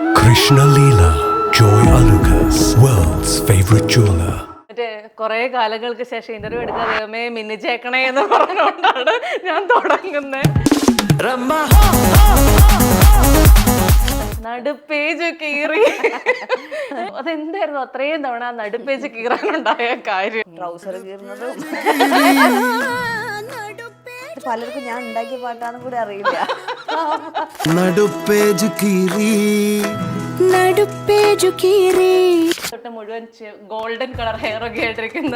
Krishna Leela, Joy Alucas, world's favorite jeweler. കുറെ കാലങ്ങൾക്ക് ശേഷം ഇന്റർവ്യൂ എടുക്കാതെ മിന്നിച്ചേക്കണേ എന്ന് പറഞ്ഞുകൊണ്ടാണ് ഞാൻ തുടങ്ങുന്നത്. നടുപ്പേജ് കീറി. അതെന്തായിരുന്നു അത്രയും തവണ നടുപ്പേജ് കീറാനുണ്ടായ കാര്യം? ട്രൗസർ കീറുന്നതും പലർക്കും ഞാൻ ഉണ്ടാക്കിയ പാട്ടാന്നും കൂടി അറിയില്ല. നടുപ്പേജ് കീറി തൊട്ട് മുഴുവൻ ഗോൾഡൻ കളർ ഹെയർ ഒക്കെ ആയിട്ടിരിക്കുന്ന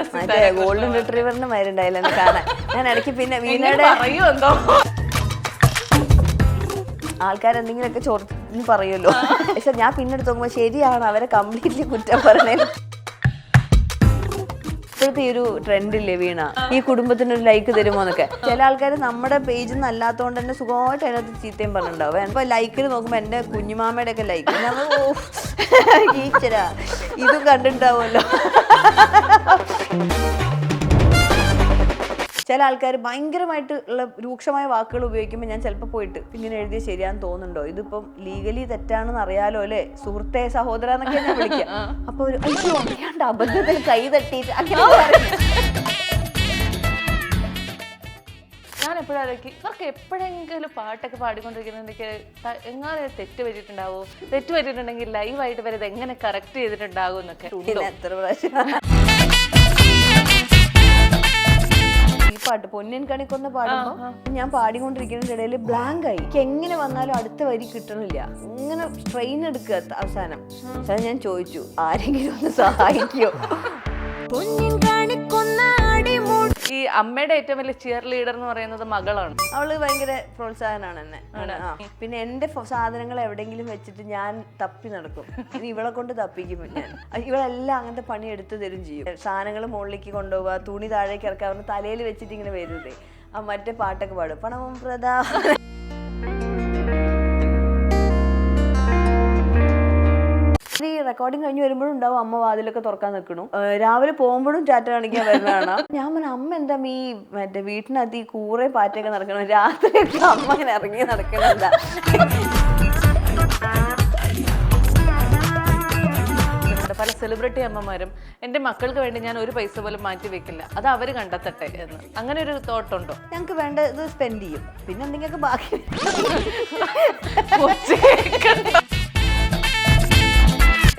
ഗോൾഡൻ റിട്രീവറിന് മരുണ്ടായില്ല കാണാൻ. ഞാൻ ഇടയ്ക്ക് പിന്നെ വീണയുടെ പറയൂ എന്തോ ആൾക്കാരെന്തെങ്കിലുമൊക്കെ ചോദിച്ചു പറയുമല്ലോ. പക്ഷെ ഞാൻ പിന്നെടുത്ത് നോക്കുമ്പോൾ ശരിയാണ്, അവരെ കംപ്ലീറ്റ്ലി കുറ്റം പറഞ്ഞേ. ഇപ്പോഴത്തെ ഈ ഒരു ട്രെൻഡില്ലേ വീണ, ഈ കുടുംബത്തിന് ഒരു ലൈക്ക് തരുമോ എന്നൊക്കെ. ചില ആൾക്കാർ നമ്മുടെ പേജിൽ നിന്ന് അല്ലാത്തതുകൊണ്ട് തന്നെ സുഖമായിട്ട് അതിനകത്ത് ചീത്തയും പറഞ്ഞിട്ടുണ്ടാവും. ഇപ്പൊ ലൈക്കിൽ നോക്കുമ്പോൾ എന്റെ കുഞ്ഞുമാമയുടെ ഒക്കെ ലൈക്ക് ഈച്ചരാ ഇതും കണ്ടിട്ടുണ്ടാവുമല്ലോ. ചില ആൾക്കാർ ഭയങ്കരമായിട്ട് ഉള്ള രൂക്ഷമായ വാക്കുകൾ ഉപയോഗിക്കുമ്പോൾ ഞാൻ ചിലപ്പോൾ പോയിട്ട് ഇങ്ങനെ എഴുതിയ ശരിയാന്ന് തോന്നുന്നുണ്ടോ, ഇതിപ്പം ലീഗലി തെറ്റാണെന്ന് അറിയാലോ അല്ലേ സുഹൃത്തെ സഹോദര എന്നൊക്കെ ഞാൻ വിളിക്കാം. അപ്പൊ ഒരു അറിയാണ്ട് അബദ്ധത്തിൽ കൈ തട്ടിയിട്ട് അങ്ങനെ ഞാൻ എപ്പോഴായിരിക്കും ഇവർക്ക് എപ്പോഴെങ്കിലും പാട്ടൊക്കെ പാടിക്കൊണ്ടിരിക്കുന്നെങ്കിൽ എങ്ങനെ തെറ്റ് പറ്റിയിട്ടുണ്ടാവോ, തെറ്റ് പറ്റിയിട്ടുണ്ടെങ്കിൽ ലൈവായിട്ട് വരെ ഇത് എങ്ങനെ കറക്റ്റ് ചെയ്തിട്ടുണ്ടാവും എന്നൊക്കെ. എത്ര പ്രാവശ്യം ഈ പാട്ട് പൊന്നിൻ കണിക്കൊന്ന് പാടുമ്പോ ഞാൻ പാടിക്കൊണ്ടിരിക്കുന്നതിന്റെ ഇടയിൽ ബ്ലാങ്ക് ആയി. എനിക്ക് എങ്ങനെ വന്നാലും അടുത്ത വരി കിട്ടണില്ല. ഇങ്ങനെ ട്രെയിൻ എടുക്കുക അവസാനം. ഞാൻ ചോദിച്ചു ആരെങ്കിലും ഒന്ന് സഹായിക്കോ. ഈ അമ്മയുടെ ഏറ്റവും വലിയ ചിയർ ലീഡർ എന്ന് പറയുന്നത് മകളാണ്. അവള് ഭയങ്കര പ്രോത്സാഹനമാണ് എന്നെ. പിന്നെ എന്റെ സാധനങ്ങൾ എവിടെയെങ്കിലും വെച്ചിട്ട് ഞാൻ തപ്പി നടക്കും. ഇനി ഇവളെ കൊണ്ട് തപ്പിക്കും ഞാൻ. ഇവളെല്ലാം അങ്ങനത്തെ പണി എടുത്തു തരും ചെയ്യും. സാധനങ്ങൾ മുകളിലേക്ക് കൊണ്ടുപോവുക, തുണി താഴേക്ക് ഇറക്കുക, അവരുടെ തലയിൽ വെച്ചിട്ട് ഇങ്ങനെ വരുന്നതേ. ആ മറ്റേ പാട്ടൊക്കെ പാടും, പണവും പ്രധാ. ഈ റെക്കോർഡിങ് കഴിഞ്ഞ് വരുമ്പോഴും ഉണ്ടാവും അമ്മ വാതിലൊക്കെ തുറക്കാൻ നിൽക്കണു. രാവിലെ പോകുമ്പോഴും ടാറ്റ കാണിക്കാൻ വരുന്നതാണ്. ഞാൻ പറഞ്ഞു അമ്മ എന്താ ഈ മറ്റേ വീട്ടിനകത്ത് ഈ കൂറെ പാറ്റയൊക്കെ നടക്കണം, രാത്രിയൊക്കെ അമ്മ ഇങ്ങനെ ഇറങ്ങി നടക്കണെന്താ. പല സെലിബ്രിറ്റി അമ്മമാരും എൻ്റെ മക്കൾക്ക് വേണ്ടി ഞാൻ ഒരു പൈസ പോലും മാറ്റി വെക്കില്ല, അത് അവര് കണ്ടെത്തട്ടെ എന്ന്, അങ്ങനെ ഒരു തോട്ടുണ്ടോ? ഞങ്ങൾക്ക് വേണ്ടത് സ്പെൻഡ് ചെയ്യും, പിന്നെ എന്തെങ്കിലുമൊക്കെ ബാക്കി.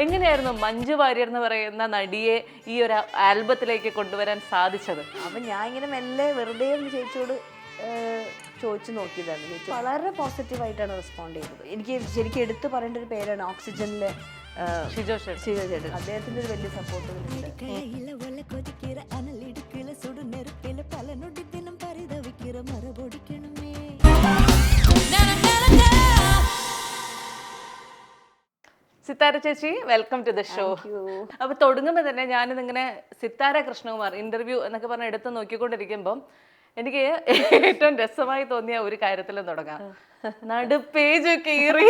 എങ്ങനെയായിരുന്നു മഞ്ജു വാര്യർ എന്ന് പറയുന്ന നടിയെ ഈ ഒരു ആൽബത്തിലേക്ക് കൊണ്ടുവരാൻ സാധിച്ചത്? അപ്പൊ ഞാൻ ഇങ്ങനെ മെല്ലെ വെറുതെ ചേച്ചിയോട് ചോദിച്ചു നോക്കിയതാണ്. ചേച്ചി വളരെ പോസിറ്റീവായിട്ടാണ് റെസ്പോണ്ട് ചെയ്തത്. എനിക്ക് ശരിക്കും എടുത്തു പറയേണ്ട ഒരു പേരാണ് ഓക്സിജനിലെ ഷിജോ ചേട്ടൻ. അദ്ദേഹത്തിന്റെ ഒരു വലിയ സപ്പോർട്ട് ഉണ്ട്. സിത്താര ചേച്ചി, വെൽക്കം ടു ദ ഷോ. അപ്പൊ തുടങ്ങുമ്പോ തന്നെ ഞാനിതിങ്ങനെ സിത്താര കൃഷ്ണകുമാർ ഇന്റർവ്യൂ എന്നൊക്കെ പറഞ്ഞ് എടുത്ത് നോക്കിക്കൊണ്ടിരിക്കുമ്പം എനിക്ക് ഏറ്റവും രസമായി തോന്നിയ ഒരു കാര്യത്തിലും തുടങ്ങാം. നടുപ്പേജ് കീറി.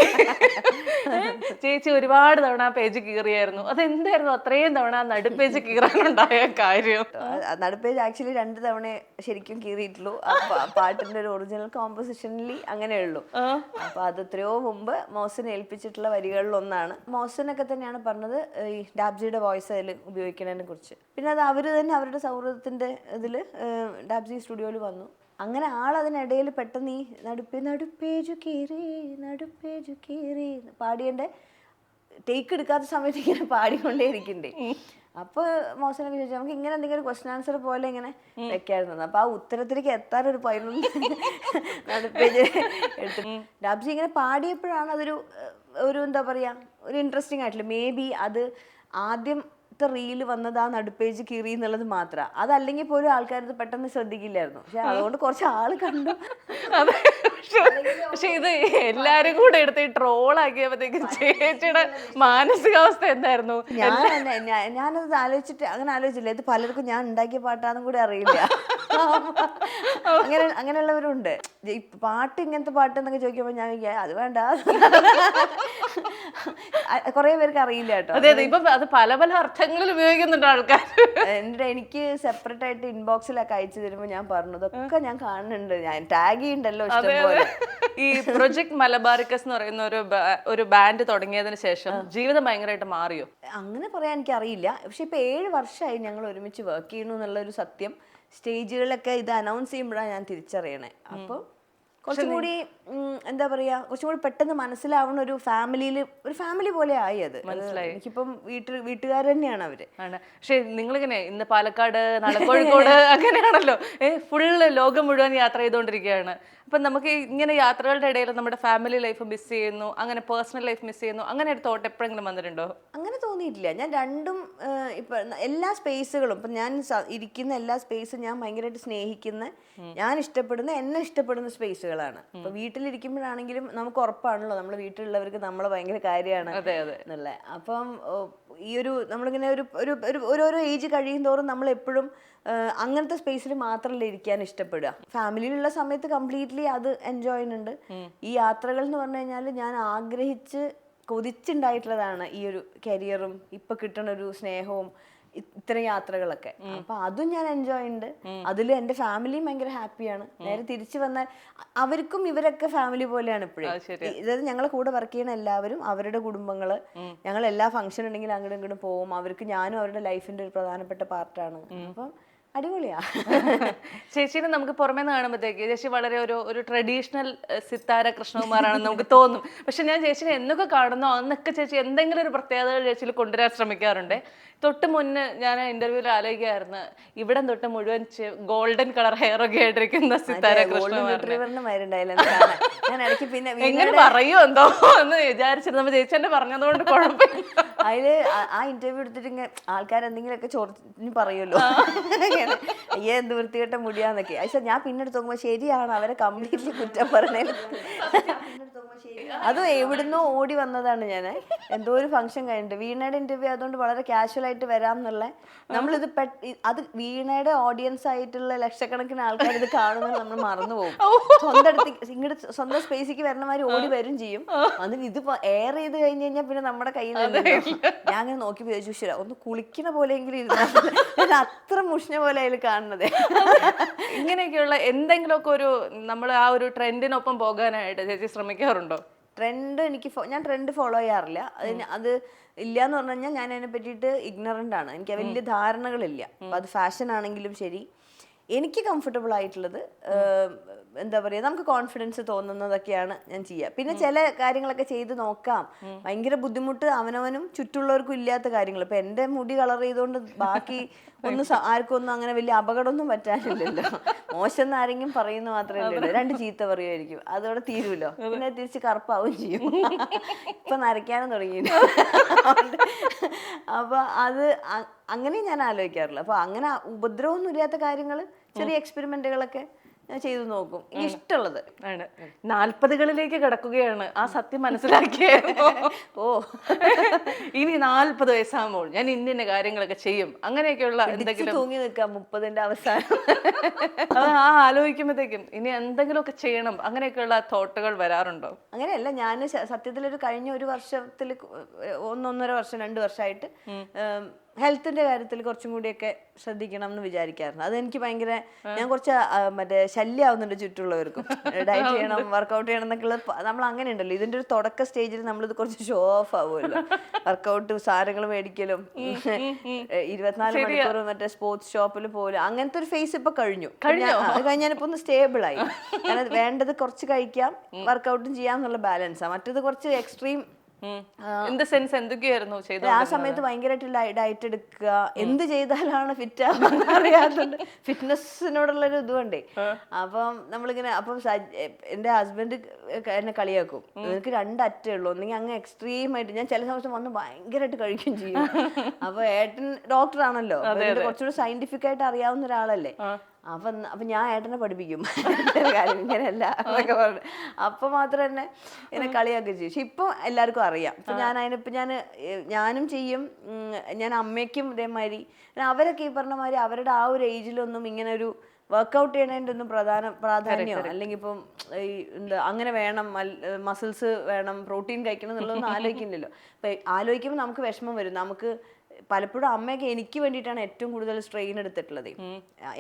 ചേച്ചി ഒരുപാട് തവണ ആ പേജ് കീറിയായിരുന്നു. അതെന്തായിരുന്നു അത്രയും തവണ നടുപ്പേജ് കീറാനുണ്ടായ കാര്യം? നടുപ്പേജ് ആക്ച്വലി 2 തവണ ശരിക്കും കീറിയിട്ടുള്ളൂ. പാട്ടിന്റെ ഒരു ഒറിജിനൽ കോമ്പോസിഷനിൽ അങ്ങനെയുള്ളൂ. അപ്പൊ അത് എത്രയോ മുമ്പ് മോഹസിനെ ഏൽപ്പിച്ചിട്ടുള്ള വരികളിലൊന്നാണ്. മോഹസിനൊക്കെ തന്നെയാണ് പറഞ്ഞത് ഈ ഡാബ്ജിയുടെ വോയിസ് അതിൽ ഉപയോഗിക്കുന്നതിനെ കുറിച്ച്. പിന്നെ അത് അവര് തന്നെ അവരുടെ സൗഹൃദത്തിന്റെ ഇതില് ഡാബ്ജി സ്റ്റുഡിയോയിൽ വന്നു. അങ്ങനെ ആളതിനിടയിൽ പെട്ടെന്ന് ഈ നടുപ്പേജു കീറി പാടിയൻ്റെ ടേക്ക് എടുക്കാത്ത സമയത്ത് ഇങ്ങനെ പാടിക്കൊണ്ടേ ഇരിക്കണ്ടേ. അപ്പൊ മോശനൊക്കെ ചോദിച്ചാൽ നമുക്ക് ഇങ്ങനെ എന്തെങ്കിലും ക്വസ്റ്റ്യൻ ആൻസർ പോലെ ഇങ്ങനെ വെക്കായിരുന്നു. അപ്പൊ ആ ഉത്തരത്തിലേക്ക് എത്താനൊരു 11 നടുപ്പേജ് എടുത്തു. ഡാബ്ജി ഇങ്ങനെ പാടിയപ്പോഴാണ് അതൊരു എന്താ പറയാ ഒരു ഇൻട്രസ്റ്റിംഗ് ആയിട്ടില്ല. മേ ബി അത് ആദ്യം റീല് വന്നത് ആ നടുപ്പേജ് കീറി എന്നുള്ളത് മാത്രമാണ്. അതല്ലെങ്കിൽ പോലും ആൾക്കാരത് പെട്ടെന്ന് ശ്രദ്ധിക്കില്ലായിരുന്നു. പക്ഷെ അതുകൊണ്ട് കുറച്ച് ആള് കണ്ടു. പക്ഷെ ഇത് എല്ലാരും കൂടെ എടുത്ത് ട്രോൾ ആക്കിയപ്പോഴത്തേക്ക് ചേച്ചിയുടെ മാനസികാവസ്ഥ എന്തായിരുന്നു? ഞാനത് ആലോചിച്ചിട്ട് അങ്ങനെ ആലോചിച്ചില്ല. ഇത് പലർക്കും ഞാൻ ഉണ്ടാക്കിയ പാട്ടാന്നും കൂടി അറിയില്ല. അങ്ങനെയുള്ളവരുണ്ട്. ഈ പാട്ട് ഇങ്ങനത്തെ പാട്ട് എന്നൊക്കെ ചോദിക്കുമ്പോൾ ഞാൻ അത് വേണ്ട. കുറെ പേർക്ക് അറിയില്ല കേട്ടോ. അതെ അതെ, ഇപ്പൊ അത് പല പല അർത്ഥങ്ങളിൽ ഉപയോഗിക്കുന്നുണ്ട് ആൾക്കാർ. എനിക്ക് സെപ്പറേറ്റ് ആയിട്ട് ഇൻബോക്സിലൊക്കെ അയച്ചു തരുമ്പോൾ ഞാൻ പറഞ്ഞു ഇതൊക്കെ ഞാൻ കാണുന്നുണ്ട്, ഞാൻ ടാഗ് ചെയ്യുന്നുണ്ടല്ലോ ഇഷ്ടംപോലെ. ഈ പ്രൊജക്ട് മലബാറിക്കസ് എന്ന് പറയുന്ന ഒരു ബാൻഡ് തുടങ്ങിയതിന് ശേഷം ജീവിതം ഭയങ്കരമായിട്ട് മാറിയോ? അങ്ങനെ പറയാൻ എനിക്ക് അറിയില്ല. പക്ഷെ ഇപ്പൊ 7 വർഷമായി ഞങ്ങൾ ഒരുമിച്ച് വർക്ക് ചെയ്യണു എന്നുള്ളൊരു സത്യം സ്റ്റേജുകളിലൊക്കെ ഇത് അനൗൺസ് ചെയ്യുമ്പോഴാണ് ഞാൻ തിരിച്ചറിയണേ. അപ്പോൾ കുറച്ചും കൂടി എന്താ പറയാ, കുറച്ചും കൂടി പെട്ടെന്ന് മനസ്സിലാവുന്ന ഒരു ഫാമിലി പോലെ ആയി അത്. മനസ്സിലായി. എനിക്കിപ്പം വീട്ടുകാർ തന്നെയാണ് അവര്. ആണ്. പക്ഷെ നിങ്ങളിങ്ങനെ ഇന്ന് പാലക്കാട്, നാളെ കോഴിക്കോട് അങ്ങനെയാണല്ലോ, ഫുള്ള് ലോകം മുഴുവൻ യാത്ര ചെയ്തുകൊണ്ടിരിക്കുകയാണ്. അപ്പം നമുക്ക് ഇങ്ങനെ യാത്രകളുടെ ഇടയിൽ നമ്മുടെ ഫാമിലി ലൈഫ് മിസ് ചെയ്യുന്നു, അങ്ങനെ പേഴ്സണൽ ലൈഫ് മിസ് ചെയ്യുന്നു, അങ്ങനെ ഒരു തോട്ട് എപ്പോഴെങ്കിലും വന്നിട്ടുണ്ടോ? അങ്ങനെ തോന്നിയിട്ടില്ല. ഞാൻ രണ്ടും ഇപ്പം എല്ലാ സ്പേസുകളും, ഇപ്പം ഞാൻ ഇരിക്കുന്ന എല്ലാ സ്പേസും ഞാൻ ഭയങ്കരമായിട്ട് സ്നേഹിക്കുന്ന, ഞാൻ ഇഷ്ടപ്പെടുന്ന, എന്നെ ഇഷ്ടപ്പെടുന്ന സ്പേസുകളാണ്. ഇപ്പൊ വീട്ടിലിരിക്കുമ്പോഴാണെങ്കിലും നമുക്ക് ഉറപ്പാണല്ലോ നമ്മുടെ വീട്ടിലുള്ളവർക്ക് നമ്മളെ ഭയങ്കര കാര്യമാണ് എന്നുള്ളത്. അപ്പം ഈ നമ്മളിങ്ങനെ ഓരോരോ ഏജ് കഴിയും തോറും നമ്മൾ എപ്പോഴും അങ്ങനത്തെ സ്പേസിൽ മാത്രമല്ല ഇരിക്കാൻ ഇഷ്ടപ്പെടുക. ഫാമിലിയിലുള്ള സമയത്ത് കംപ്ലീറ്റ്ലി അത് എൻജോയ് ചെയ്യുന്നുണ്ട്. ഈ യാത്രകൾ എന്ന് പറഞ്ഞു കഴിഞ്ഞാൽ ഞാൻ ആഗ്രഹിച്ച് കൊതിച്ചുണ്ടായിട്ടുള്ളതാണ് ഈ ഒരു കരിയറും ഇപ്പൊ കിട്ടുന്ന ഒരു സ്നേഹവും ഇത്തരം യാത്രകളൊക്കെ. അപ്പൊ അതും ഞാൻ എൻജോയ് ചെയ്യുന്നുണ്ട്. അതിൽ എൻ്റെ ഫാമിലിയും ഭയങ്കര ഹാപ്പിയാണ്. നേരെ തിരിച്ചു വന്നാൽ അവർക്കും ഇവരൊക്കെ ഫാമിലി പോലെയാണ് ഇപ്പോഴും. അതായത് ഞങ്ങളെ കൂടെ വർക്ക് ചെയ്യുന്ന എല്ലാവരും അവരുടെ കുടുംബങ്ങള്, ഞങ്ങൾ എല്ലാ ഫംഗ്ഷൻ ഉണ്ടെങ്കിലും അങ്ങോട്ടും ഇങ്ങോട്ടും പോകും. അവർക്ക് ഞാനും അവരുടെ ലൈഫിന്റെ ഒരു പ്രധാനപ്പെട്ട പാർട്ടാണ്. അപ്പം അടിപൊളിയാ. ചേച്ചീനെ നമുക്ക് പുറമേ നിന്ന് കാണുമ്പോഴത്തേക്ക് ചേച്ചി വളരെ ഒരു ട്രഡീഷണൽ സിത്താര കൃഷ്ണകുമാറാണെന്ന് നമുക്ക് തോന്നും. പക്ഷെ ഞാൻ ചേച്ചിനെ എന്നൊക്കെ കാണുന്നോ അന്നൊക്കെ ചേച്ചി എന്തെങ്കിലും ഒരു പ്രത്യേകതകൾ ചേച്ചിയിൽ കൊണ്ടുവരാൻ ശ്രമിക്കാറുണ്ട്. തൊട്ട് മുന്നേ ഞാൻ ഇന്റർവ്യൂവിൽ ആലോചിക്കായിരുന്നു, ഇവിടെ തൊട്ട് മുഴുവൻ ഗോൾഡൻ കളർ ഹെയർ ഒക്കെ ആയിട്ടിരിക്കുന്ന സിത്താര കൃഷ്ണകുമാറിനെ എങ്ങനെ പറയൂ എന്തോ എന്ന് വിചാരിച്ചിരുന്നു. ചേച്ചി എന്നെ പറഞ്ഞതുകൊണ്ട് കുഴപ്പമില്ല. അതില് ആ ഇന്റർവ്യൂ എടുത്തിട്ട് ആൾക്കാരെന്തെങ്കിലുമൊക്കെ ചൊറിഞ്ഞ് പറയുമല്ലോ, അയ്യേ എന്ത് വൃത്തികെട്ട മുടിയാന്നൊക്കെ. പക്ഷെ ഞാൻ പിന്നീട് നോക്കുമ്പോ ശരിയാണ്, അവരെ കംപ്ലീറ്റ്ലി കുറ്റം പറഞ്ഞേ. അത് എവിടുന്നോ ഓടി വന്നതാണ്. ഞാൻ എന്തോ ഒരു ഫംഗ്ഷൻ കഴിഞ്ഞിട്ട് വീണയുടെ ഇന്റർവ്യൂ അതുകൊണ്ട് വളരെ കാഷ്വൽ ആയിട്ട് വരാം എന്നുള്ള, നമ്മളിത് അത് വീണയുടെ ഓഡിയൻസ് ആയിട്ടുള്ള ലക്ഷക്കണക്കിന് ആൾക്കാർ ഇത് കാണുന്നത് നമ്മൾ മറന്നുപോകും. സ്വന്തം സ്പേസിക്ക് വരണ മാതിരി ഓടി വരും ചെയ്യും. എന്നിട്ട് ഇത് എയർ ചെയ്ത് കഴിഞ്ഞ് കഴിഞ്ഞാൽ പിന്നെ നമ്മുടെ കയ്യിൽ നിന്ന് ഞാൻ അങ്ങനെ നോക്കി ചോദിച്ചു, ഒന്ന് കുളിക്കുന്ന പോലെയെങ്കിലും ഇരുന്ന അത്ര മുഷ്ണ പോലെ അതിൽ കാണുന്നത്. ഇങ്ങനെയൊക്കെയുള്ള എന്തെങ്കിലുമൊക്കെ ഒരു നമ്മൾ ആ ഒരു ട്രെൻഡിനൊപ്പം പോകാനായിട്ട് ചേച്ചി ശ്രമിക്കാറുണ്ടോ? ട്രെൻഡ് ഞാൻ ട്രെൻഡ് ഫോളോ ചെയ്യാറില്ല. അത് ഇല്ല എന്ന് പറഞ്ഞു കഴിഞ്ഞാൽ ഞാൻ അതിനെ പറ്റിയിട്ട് ഇഗ്നറൻ്റ് ആണ്. എനിക്ക് വലിയ ധാരണകളില്ല. അപ്പം അത് ഫാഷൻ ആണെങ്കിലും ശരി, എനിക്ക് കംഫർട്ടബിൾ ആയിട്ടുള്ളത് എന്താ പറയുക, നമുക്ക് കോൺഫിഡൻസ് തോന്നുന്നതൊക്കെയാണ് ഞാൻ ചെയ്യുക. പിന്നെ ചില കാര്യങ്ങളൊക്കെ ചെയ്ത് നോക്കാം. ഭയങ്കര ബുദ്ധിമുട്ട് അവനവനും ചുറ്റുള്ളവർക്കും ഇല്ലാത്ത കാര്യങ്ങൾ. ഇപ്പം എൻ്റെ മുടി കളർ ചെയ്തുകൊണ്ട് ബാക്കി ആർക്കും ഒന്നും അങ്ങനെ വലിയ അപകടമൊന്നും പറ്റാനില്ലല്ലോ. മോശം ആരെങ്കിലും പറയുന്ന മാത്രമേ ഉള്ളൂ. 2 ചീത്ത പറയുമായിരിക്കും, അതോടെ തീരുമല്ലോ. പിന്നെ തിരിച്ച് കറുപ്പാവും ചെയ്യും. ഇപ്പം നരയ്ക്കാനും തുടങ്ങി. അപ്പൊ അത് അങ്ങനെ ഞാൻ ആലോചിക്കാറില്ല. അപ്പൊ അങ്ങനെ ഉപദ്രവമൊന്നും ഇല്ലാത്ത കാര്യങ്ങൾ, ചെറിയ എക്സ്പെരിമെന്റുകളൊക്കെ ഞാൻ ചെയ്തു നോക്കും. ഇഷ്ടമുള്ളത് ആണ്. 40കളിലേക്ക് കിടക്കുകയാണ്, ആ സത്യം മനസ്സിലാക്കിയായിരുന്നു. ഇനി 40 വയസ്സാകുമ്പോൾ ഞാൻ ഇന്ന കാര്യങ്ങളൊക്കെ ചെയ്യും, അങ്ങനെയൊക്കെയുള്ള എന്തെങ്കിലും തൂങ്ങി നിൽക്കാം 30ന്റെ അവസാനം. ആ ആലോചിക്കുമ്പോഴത്തേക്കും ഇനി എന്തെങ്കിലുമൊക്കെ ചെയ്യണം, അങ്ങനെയൊക്കെയുള്ള തോട്ടുകൾ വരാറുണ്ടോ? അങ്ങനെയല്ല, ഞാൻ സത്യത്തിലൊരു കഴിഞ്ഞ 1 വർഷത്തിൽ 1.5 വർഷം 2 വർഷമായിട്ട് ഹെൽത്തിന്റെ കാര്യത്തിൽ കുറച്ചും കൂടിയൊക്കെ ശ്രദ്ധിക്കണം എന്ന് വിചാരിക്കാറുണ്ട്. അതെനിക്ക് ഭയങ്കര, ഞാൻ കുറച്ച് മറ്റേ ശല്യമാവുന്നുണ്ട് ചുറ്റുള്ളവർക്കും. ഡയറ്റ് ചെയ്യണം, വർക്കൗട്ട് ചെയ്യണം എന്നൊക്കെയുള്ള നമ്മൾ അങ്ങനെ ഉണ്ടല്ലോ. ഇതിന്റെ ഒരു തുടക്ക സ്റ്റേജിൽ നമ്മളിത് കുറച്ച് ഷോ ഓഫ് ആവുമല്ലോ. വർക്കൗട്ട് സാധനങ്ങൾ മേടിക്കലും 24 മണിക്കൂർ മറ്റേ സ്പോർട്സ് ഷോപ്പിൽ പോലും, അങ്ങനത്തെ ഒരു ഫേസ് ഇപ്പൊ കഴിഞ്ഞു. അത് കഴിഞ്ഞാലിപ്പോ ഒന്ന് സ്റ്റേബിൾ ആയി. കാരണം വേണ്ടത് കുറച്ച് കഴിക്കാം, വർക്കൗട്ടും ചെയ്യാം എന്നുള്ള ബാലൻസാണ്. മറ്റേത് കുറച്ച് എക്സ്ട്രീം. ആ സമയത്ത് ഭയങ്കരമായിട്ട് ഡയറ്റ് എടുക്കുക, എന്ത് ചെയ്താലാണ് ഫിറ്റ് ആവാൻ അറിയാത്തത്, ഫിറ്റ്നസിനോടുള്ളൊരു ഇതുകൊണ്ടേ. അപ്പം നമ്മളിങ്ങനെ, അപ്പം എൻ്റെ ഹസ്ബൻഡ് എന്നെ കളിയാക്കും, നിനക്ക് 2 അറ്റേ ഉള്ളൂ, ഒന്നെങ്കിൽ അങ്ങ് എക്സ്ട്രീം ആയിട്ട്. ഞാൻ ചില സമയത്ത് വന്ന് ഭയങ്കരമായിട്ട് കഴിക്കുകയും ചെയ്യും. അപ്പൊ ഏട്ടൻ ഡോക്ടറാണല്ലോ, കുറച്ചുകൂടി സയന്റിഫിക് ആയിട്ട് അറിയാവുന്ന ഒരാളല്ലേ. അപ്പൊ ഞാൻ ഏട്ടനെ പഠിപ്പിക്കും കാര്യം ഇങ്ങനെയല്ല എന്നൊക്കെ പറഞ്ഞു. അപ്പൊ മാത്രം തന്നെ എന്നെ കളിയാക്കി ചെയ്യും. പക്ഷെ ഇപ്പൊ എല്ലാവർക്കും അറിയാം. ഇപ്പൊ ഞാനും ചെയ്യും. ഞാൻ അമ്മയ്ക്കും ഇതേമാതിരി, അവരൊക്കെ ഈ പറഞ്ഞ മാതിരി അവരുടെ ആ ഒരു ഏജിലൊന്നും ഇങ്ങനെ ഒരു വർക്കൗട്ട് ചെയ്യണതിൻ്റെ ഒന്നും പ്രാധാന്യമോ അല്ലെങ്കിൽ ഇപ്പം ഈ എന്താ അങ്ങനെ വേണം മസിൽസ് വേണം പ്രോട്ടീൻ കഴിക്കണം എന്നുള്ളതൊന്നും ആലോചിക്കുന്നില്ലല്ലോ. അപ്പം ആലോചിക്കുമ്പോൾ നമുക്ക് വിഷമം വരും. നമുക്ക് പലപ്പോഴും അമ്മയൊക്കെ എനിക്ക് വേണ്ടിയിട്ടാണ് ഏറ്റവും കൂടുതൽ സ്ട്രെയിൻ എടുത്തിട്ടുള്ളത്,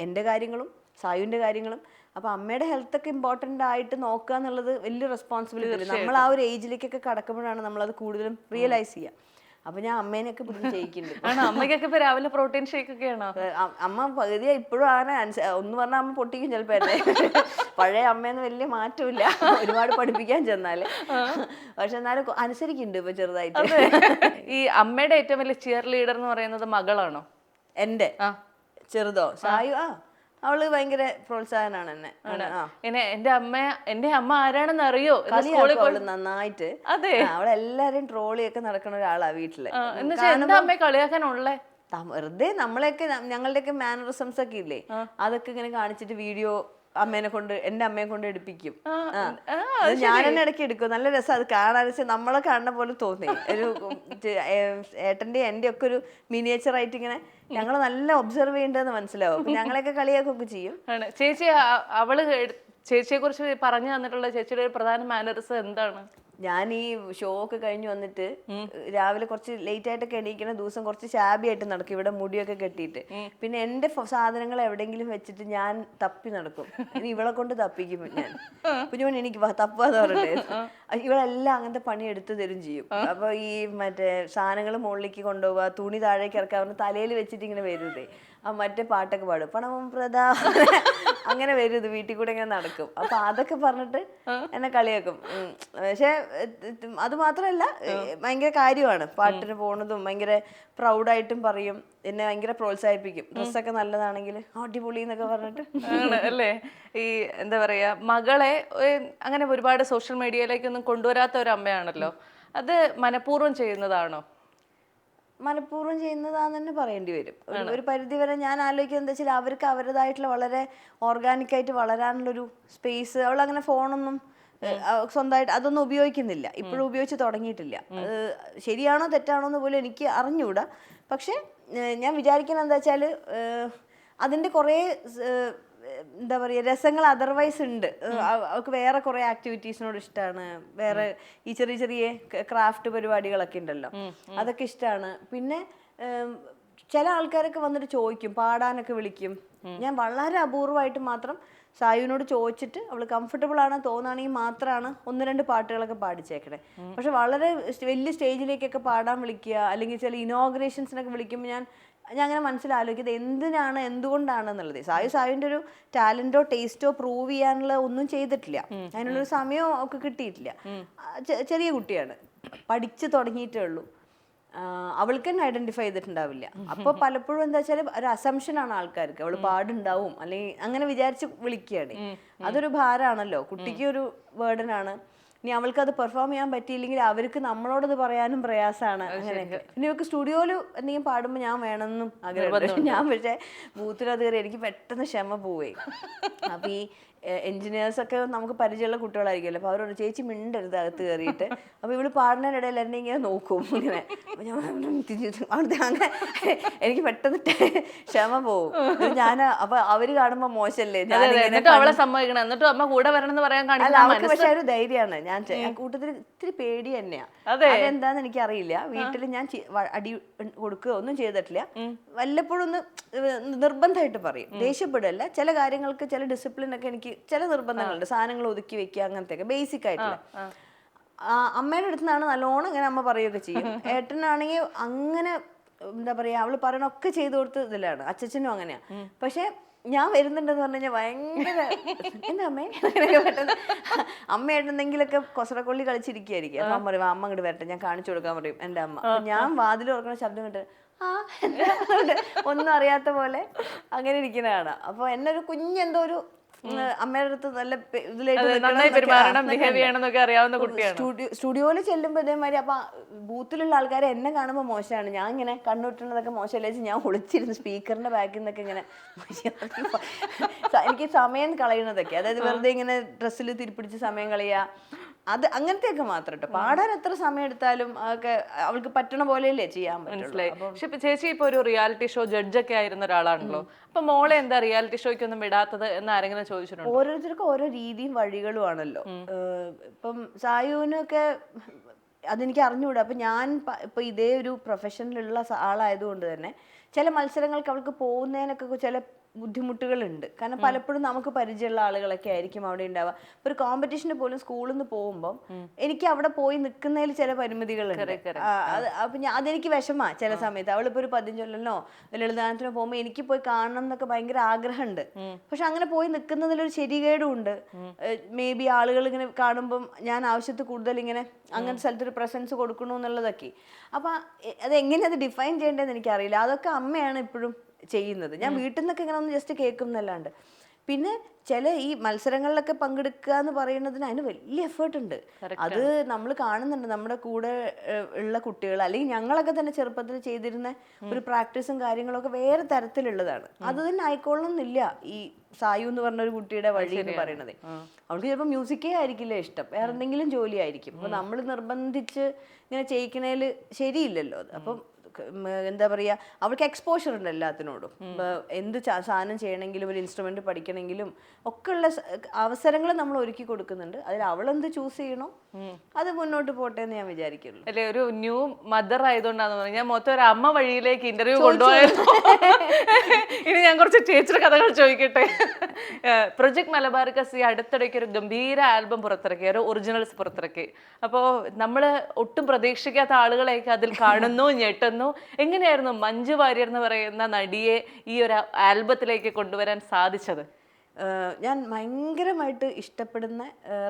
എൻ്റെ കാര്യങ്ങളും സായുവിൻ്റെ കാര്യങ്ങളും. അപ്പോൾ അമ്മയുടെ ഹെൽത്ത് ഒക്കെ ഇമ്പോർട്ടൻ്റ് ആയിട്ട് നോക്കുക എന്നുള്ളത് വലിയ റെസ്പോൺസിബിലിറ്റി. നമ്മൾ ആ ഒരു ഏജിലേക്കൊക്കെ കടക്കുമ്പോഴാണ് നമ്മളത് കൂടുതലും റിയലൈസ് ചെയ്യുക. അപ്പൊ ഞാൻ അമ്മേനെയൊക്കെ പിടിച്ച് ചെയ്യിക്കുന്നുണ്ട്. അമ്മയ്ക്കൊക്കെ ഇപ്പൊ രാവിലെ പ്രോട്ടീൻ ഷേക്ക് ഒക്കെയാണോ? അമ്മ പകുതിയാ ഇപ്പോഴും ആണ്. ഒന്ന് പറഞ്ഞാൽ അമ്മ പൊട്ടിക്കും ചിലപ്പോ. പഴയ അമ്മേന്ന് വലിയ മാറ്റമില്ല, ഒരുപാട് പഠിപ്പിക്കാൻ ചെന്നാല്. പക്ഷെ എന്നാലും അനുസരിക്കുന്നുണ്ട് ഇപ്പൊ ചെറുതായിട്ട്. ഈ അമ്മയുടെ ഏറ്റവും വലിയ ചിയർ ലീഡർ എന്ന് പറയുന്നത് മകളാണോ? എന്റെ ചെറുതോ? സായു. അവള് ഭയങ്കര പ്രോത്സാഹനാണ് എന്നെ. എന്റെ അമ്മ ആരാണെന്ന് അറിയോ? നന്നായിട്ട്. അതെ, അവളെല്ലാരും ട്രോളിയൊക്കെ നടക്കുന്ന ഒരാളാ വീട്ടില്. എന്താ അമ്മയെ കളിയാക്കാനുള്ളേ? വെറുതെ നമ്മളെയൊക്കെ ഞങ്ങളുടെയൊക്കെ മാനറിസംസ് ഒക്കെ ഇല്ലേ, അതൊക്കെ ഇങ്ങനെ കാണിച്ചിട്ട് വീഡിയോ അമ്മേനെ കൊണ്ട് എന്റെ അമ്മയെ കൊണ്ട് എടുപ്പിക്കും. ഞാൻ തന്നെ ഇടയ്ക്ക് എടുക്കും. നല്ല രസം അത് കാണാൻ. നമ്മളെ കാണുന്ന പോലെ തോന്നി. ഒരു ഏട്ടന്റെ എന്റെ ഒക്കെ ഒരു മിനിയേച്ചർ ആയിട്ട് ഇങ്ങനെ ഞങ്ങൾ നല്ല ഒബ്സർവ് ചെയ്യേണ്ടതെന്ന് മനസ്സിലാവും. ഞങ്ങളെയൊക്കെ കളിയാക്കൊക്കെ ചെയ്യും. ചേച്ചി അവള് ചേച്ചിയെ കുറിച്ച് പറഞ്ഞു തന്നിട്ടുള്ള ചേച്ചിയുടെ ഒരു പ്രധാന മാനറിസം എന്താണ്? ഞാൻ ഈ ഷോ ഒക്കെ കഴിഞ്ഞ് വന്നിട്ട് രാവിലെ കുറച്ച് ലേറ്റ് ആയിട്ടൊക്കെ എണീക്കുന്ന ദിവസം കുറച്ച് ഷാബി ആയിട്ട് നടക്കും, ഇവിടെ മുടിയൊക്കെ കെട്ടിയിട്ട്. പിന്നെ എന്റെ സാധനങ്ങൾ എവിടെയെങ്കിലും വെച്ചിട്ട് ഞാൻ തപ്പി നടക്കും. ഇനി ഇവളെ കൊണ്ട് തപ്പിക്കും ഞാൻ. കുഞ്ഞുമണി എനിക്ക് തപ്പാന്ന് പറഞ്ഞിട്ട് ഇവളെല്ലാം അങ്ങനത്തെ പണി എടുത്തു തരും ചെയ്യും. അപ്പൊ ഈ മറ്റേ സാധനങ്ങൾ മുകളിലേക്ക് കൊണ്ടുപോവുക, തുണി താഴേക്ക് ഇറക്കാവുന്ന തലയിൽ വെച്ചിട്ട് ഇങ്ങനെ വരുന്നതേ. മറ്റേ പാട്ടൊക്കെ പാടും, പണവും പ്രധാ അങ്ങനെ വരും. ഇത് വീട്ടിൽ കൂടെ ഇങ്ങനെ നടക്കും. അപ്പൊ അതൊക്കെ പറഞ്ഞിട്ട് എന്നെ കളിയാക്കും. പക്ഷെ അത് മാത്രല്ല, ഭയങ്കര കാര്യമാണ് പാട്ടിന് പോണതും. ഭയങ്കര പ്രൗഡായിട്ടും പറയും, എന്നെ ഭയങ്കര പ്രോത്സാഹിപ്പിക്കും. ഡ്രസ്സൊക്കെ നല്ലതാണെങ്കിൽ അടിപൊളി എന്നൊക്കെ പറഞ്ഞിട്ട്. അല്ലേ? ഈ എന്താ പറയാ, മകളെ അങ്ങനെ ഒരുപാട് സോഷ്യൽ മീഡിയയിലേക്കൊന്നും കൊണ്ടുവരാത്ത ഒരു അമ്മയാണല്ലോ. അത് മനഃപൂർവ്വം ചെയ്യുന്നതാണോ? മനഃപൂർവ്വം ചെയ്യുന്നതാന്ന് തന്നെ പറയേണ്ടി വരും. ഒരു പരിധി വരെ ഞാൻ ആലോചിക്കുന്നത് എന്താ വെച്ചാൽ അവർക്ക് അവരുടേതായിട്ടുള്ള വളരെ ഓർഗാനിക്കായിട്ട് വളരാനുള്ളൊരു സ്പേസ്. അവൾ അങ്ങനെ ഫോണൊന്നും സ്വന്തമായിട്ട് അതൊന്നും ഉപയോഗിക്കുന്നില്ല, ഇപ്പോഴും ഉപയോഗിച്ച് തുടങ്ങിയിട്ടില്ല. ശരിയാണോ തെറ്റാണോ എന്ന് പോലും എനിക്ക് അറിഞ്ഞൂടാ. പക്ഷെ ഞാൻ വിചാരിക്കുന്നത് എന്താ വെച്ചാൽ അതിൻ്റെ കുറേ എന്താ പറയുക രസങ്ങൾ അതർവൈസ് ഉണ്ട്. അവൾക്ക് വേറെ കുറേ ആക്ടിവിറ്റീസിനോട് ഇഷ്ടമാണ്. വേറെ ഈ ചെറിയ ചെറിയ ക്രാഫ്റ്റ് പരിപാടികളൊക്കെ ഉണ്ടല്ലോ, അതൊക്കെ ഇഷ്ടമാണ്. പിന്നെ ചില ആൾക്കാരൊക്കെ വന്നിട്ട് ചോദിക്കും, പാടാനൊക്കെ വിളിക്കും. ഞാൻ വളരെ അപൂർവമായിട്ട് മാത്രം സായുവിനോട് ചോദിച്ചിട്ട് അവൾ കംഫർട്ടബിൾ ആണ് തോന്നുകയാണെങ്കിൽ മാത്രമാണ് 1-2 പാട്ടുകളൊക്കെ പാടിച്ചേക്കണേ. പക്ഷെ വളരെ വലിയ സ്റ്റേജിലേക്കൊക്കെ പാടാൻ വിളിക്കുക, അല്ലെങ്കിൽ ചില ഇനോഗ്രേഷൻസിനൊക്കെ വിളിക്കുമ്പോൾ ഞാൻ അങ്ങനെ മനസ്സിലാലോചിക്കുന്നത് എന്തുകൊണ്ടാണ് എന്നുള്ളത്. സായുവിൻ്റെ ഒരു ടാലന്റോ ടേസ്റ്റോ പ്രൂവ് ചെയ്യാനുള്ള ഒന്നും ചെയ്തിട്ടില്ല, അതിനുള്ളൊരു സമയം ഒക്കെ കിട്ടിയിട്ടില്ല. ചെറിയ കുട്ടിയാണ്, പഠിച്ചു തുടങ്ങിയിട്ടേ ഉള്ളൂ. അവൾക്ക് തന്നെ ഐഡന്റിഫൈ ചെയ്തിട്ടുണ്ടാവില്ല. അപ്പോൾ പലപ്പോഴും എന്താ വെച്ചാൽ ഒരു അസംഷനാണ് ആൾക്കാർക്ക്, അവൾ പാടുണ്ടാവും അല്ലെങ്കിൽ അങ്ങനെ വിചാരിച്ച് വിളിക്കുകയാണ്. അതൊരു ഭാരമാണല്ലോ, കുട്ടിക്ക് ഒരു ബേർഡനാണ്. ഇനി അവൾക്ക് അത് പെർഫോം ചെയ്യാൻ പറ്റിയില്ലെങ്കിൽ അവർക്ക് നമ്മളോടത് പറയാനും പ്രയാസമാണ്. അങ്ങനെയൊക്കെ. പിന്നെ ഇവർക്ക് സ്റ്റുഡിയോയിൽ എന്തെങ്കിലും പാടുമ്പോൾ ഞാൻ വേണമെന്നും ആഗ്രഹമുണ്ട്. ഞാൻ പക്ഷേ ബൂത്തിനത് കയറി എനിക്ക് പെട്ടെന്ന് ക്ഷമ പോവേ. അപ്പം ഈ എഞ്ചിനീയേഴ്സൊക്കെ നമുക്ക് പരിചയമുള്ള കുട്ടികളായിരിക്കുമല്ലോ. അപ്പോൾ അവരോട് ചേച്ചി മിണ്ടരുത് അകത്ത് കയറിയിട്ട്. അപ്പോൾ ഇവള് പാടുന്നതിനിടയിൽ എന്നെ ഇങ്ങനെ നോക്കും ഇങ്ങനെ. അപ്പം ഞാൻ അങ്ങനെ എനിക്ക് പെട്ടെന്ന് ക്ഷമ പോവും. ഞാൻ അപ്പം അവർ കാണുമ്പോൾ മോശമല്ലേ, അവളെ സമ്മതിക്കണം, എന്നിട്ടും അമ്മ കൂടെ വരണം എന്ന് പറയാൻ കാണില്ല. അവൾക്ക് പക്ഷെ ഒരു ധൈര്യമാണ്. ഞാൻ കൂട്ടത്തിൽ ഇത്തിരി പേടി തന്നെയാണ്. അതെന്താന്ന് എനിക്കറിയില്ല. വീട്ടിൽ ഞാൻ അടി കൊടുക്കുക ഒന്നും ചെയ്തിട്ടില്ല. വല്ലപ്പോഴും ഒന്ന് നിർബന്ധമായിട്ട് പറയും, ദേഷ്യപ്പെടല്ല. ചില കാര്യങ്ങൾക്ക് ചില ഡിസിപ്ലിൻ ഒക്കെ എനിക്ക് ചില നിർബന്ധങ്ങളുണ്ട്, സാധനങ്ങൾ ഒതുക്കി വെക്കുക, അങ്ങനത്തെ ബേസിക് ആയിട്ടുള്ള. അമ്മയുടെ അടുത്ത് നിന്നാണ് നല്ലോണം ഇങ്ങനെ അമ്മ പറയുകയൊക്കെ ചെയ്യും. ഏട്ടനാണെങ്കിൽ അങ്ങനെ എന്താ പറയാ, അവള് പറയണൊക്കെ ചെയ്തു കൊടുത്ത ഇതിലാണ്. അച്ഛനും അങ്ങനെയാ. പക്ഷെ ഞാൻ വരുന്നുണ്ടെന്ന് പറഞ്ഞു കഴിഞ്ഞാൽ ഭയങ്കര എന്താ അമ്മേ പെട്ടെന്ന് അമ്മയായിട്ട് എന്തെങ്കിലുമൊക്കെ കൊസറക്കൊള്ളി കളിച്ചിരിക്കുകയായിരിക്കും. അപ്പൊ അമ്മ പറയും അമ്മ അങ്ങോട്ട് വരട്ടെ, ഞാൻ കാണിച്ചു കൊടുക്കാൻ പറയും എൻ്റെ അമ്മ. ഞാൻ വാതിൽ തുറക്കുന്ന ശബ്ദം കേട്ട് ഒന്നും അറിയാത്ത പോലെ അങ്ങനെ ഇരിക്കുന്നതാണ്. അപ്പൊ എന്നെ ഒരു കുഞ്ഞെന്തോ ഒരു അമ്മയുടെ അടുത്ത് നല്ല സ്റ്റുഡിയോയിൽ ചെല്ലുമ്പോ ഇതേമാതിരി. അപ്പൊ ബൂത്തിലുള്ള ആൾക്കാരെ എന്നെ കാണുമ്പോൾ മോശമാണ്, ഞാൻ ഇങ്ങനെ കണ്ണുട്ടുന്നതൊക്കെ മോശമല്ലേ, ഞാൻ ഒളിച്ചിരുന്നു സ്പീക്കറിന്റെ ബാക്കിൽ നിന്നൊക്കെ ഇങ്ങനെ. എനിക്ക് സമയം കളയുന്നതൊക്കെ, അതായത് വെറുതെ ഇങ്ങനെ ഡ്രസ്സിൽ തിരിപ്പിടിച്ച് സമയം കളയുക, അത് അങ്ങനത്തെയൊക്കെ മാത്രം കേട്ടോ. പാടാൻ എത്ര സമയം എടുത്താലും അതൊക്കെ അവൾക്ക് പറ്റണ പോലെയല്ലേ ചെയ്യാൻ മനസ്സിലായി. പറ്റുള്ളൂ. പക്ഷെ ഇപ്പൊ ചേച്ചി ഇപ്പൊ ഒരു റിയാലിറ്റി ഷോ ജഡ്ജൊക്കെ ആയിരുന്ന ഒരാളാണല്ലോ. അപ്പൊ മോളെ എന്താ റിയാലിറ്റി ഷോയ്ക്കൊന്നും വിടാത്തത് എന്ന് ആരെങ്കിലും ചോദിച്ചിട്ടുണ്ടോ? ഓരോരുത്തർക്കും ഓരോ രീതിയും വഴികളും ആണല്ലോ. ഇപ്പം സായുവിനൊക്കെ അതെനിക്ക് അറിഞ്ഞുകൂടാ. അപ്പം ഞാൻ ഇപ്പൊ ഇതേ ഒരു പ്രൊഫഷനിലുള്ള ആളായതുകൊണ്ട് തന്നെ ചില മത്സരങ്ങൾക്ക് അവൾക്ക് പോകുന്നതിനൊക്കെ ചില ബുദ്ധിമുട്ടുകളുണ്ട്. കാരണം പലപ്പോഴും നമുക്ക് പരിചയമുള്ള ആളുകളൊക്കെ ആയിരിക്കും അവിടെ ഉണ്ടാവുക. ഇപ്പൊ ഒരു കോമ്പറ്റീഷന് പോലും സ്കൂളിൽ നിന്ന് പോകുമ്പോൾ എനിക്ക് അവിടെ പോയി നിൽക്കുന്നതിൽ ചില പരിമിതികളുണ്ട്. അപ്പൊ അതെനിക്ക് വിഷമാ ചില സമയത്ത്. അവളിപ്പോ ഒരു 15 ലളിതഗാനത്തിനോ പോകുമ്പോൾ എനിക്ക് പോയി കാണണം എന്നൊക്കെ ഭയങ്കര ആഗ്രഹമുണ്ട്. പക്ഷെ അങ്ങനെ പോയി നിൽക്കുന്നതിലൊരു ശരികേടും ഉണ്ട്. മേ ബി ആളുകൾ ഇങ്ങനെ കാണുമ്പം ഞാൻ ആവശ്യത്തിൽ കൂടുതൽ ഇങ്ങനെ അങ്ങനത്തെ സ്ഥലത്തൊരു പ്രസൻസ് കൊടുക്കണു എന്നുള്ളതൊക്കെ. അപ്പൊ അതെങ്ങനെ അത് ഡിഫൈൻ ചെയ്യേണ്ടതെന്ന് എനിക്കറിയില്ല. അതൊക്കെ അമ്മയാണ് ഇപ്പോഴും ചെയ്യുന്നത്. ഞാൻ വീട്ടിൽ നിന്നൊക്കെ ഇങ്ങനെ ഒന്ന് ജസ്റ്റ് കേൾക്കും എന്നല്ലാണ്ട്. പിന്നെ ചില ഈ മത്സരങ്ങളിലൊക്കെ പങ്കെടുക്കുക എന്ന് പറയുന്നതിന് അതിന് വലിയ എഫേർട്ട് ഉണ്ട്. അത് നമ്മൾ കാണുന്നുണ്ട്. നമ്മുടെ കൂടെ ഉള്ള കുട്ടികൾ അല്ലെങ്കിൽ ഞങ്ങളൊക്കെ തന്നെ ചെറുപ്പത്തിൽ ചെയ്തിരുന്ന ഒരു പ്രാക്ടീസും കാര്യങ്ങളൊക്കെ വേറെ തരത്തിലുള്ളതാണ്. അത് തന്നെ ആയിക്കൊള്ളുന്നില്ല ഈ സായു എന്ന് പറഞ്ഞ ഒരു കുട്ടിയുടെ വഴി എന്ന് പറയുന്നത്. അവൾക്ക് ചിലപ്പോൾ മ്യൂസിക്കേ ആയിരിക്കില്ല ഇഷ്ടം, വേറെ എന്തെങ്കിലും ജോലി ആയിരിക്കും. അപ്പൊ നമ്മൾ നിർബന്ധിച്ച് ഇങ്ങനെ ചെയ്യിക്കണേല് ശരിയില്ലല്ലോ അത്. അപ്പം എന്താ പറയുക, അവൾക്ക് എക്സ്പോഷർ ഉണ്ട് എല്ലാത്തിനോടും. എന്ത് സാധനം ചെയ്യണമെങ്കിലും ഒരു ഇൻസ്ട്രുമെന്റ് പഠിക്കണമെങ്കിലും ഒക്കെ ഉള്ള അവസരങ്ങൾ നമ്മൾ ഒരുക്കി കൊടുക്കുന്നുണ്ട്. അതിൽ അവളെന്ത് ചൂസ് ചെയ്യണോ അത് മുന്നോട്ട് പോട്ടെ എന്ന് ഞാൻ വിചാരിക്കുള്ളൂ. അല്ലെ, ഒരു ന്യൂ മദർ ആയതുകൊണ്ടാന്ന് പറഞ്ഞു ഞാൻ മൊത്തം ഒരു അമ്മ വഴിയിലേക്ക് ഇന്റർവ്യൂ കൊണ്ടുപോയത്. ഇനി ഞാൻ കുറച്ച് ചേച്ചിയുടെ കഥകൾ ചോദിക്കട്ടെ. പ്രൊജക്ട് മലബാറിക്കസ് ഈ അടുത്തിടയ്ക്ക് ഒരു ഗംഭീര ആൽബം പുറത്തിറക്കി, ഒരു ഒറിജിനൽസ് പുറത്തിറക്കി. അപ്പോൾ നമ്മൾ ഒട്ടും പ്രതീക്ഷിക്കാത്ത ആളുകളെയൊക്കെ അതിൽ കാണുന്നു, ഞെട്ടുന്നു. എങ്ങനെയായിരുന്നു മഞ്ജു വാര്യർ എന്ന് പറയുന്ന നടിയെ ഈ ഒരു ആൽബത്തിലേക്ക് കൊണ്ടുവരാൻ സാധിച്ചത്? ഞാൻ ഭയങ്കരമായിട്ട് ഇഷ്ടപ്പെടുന്ന,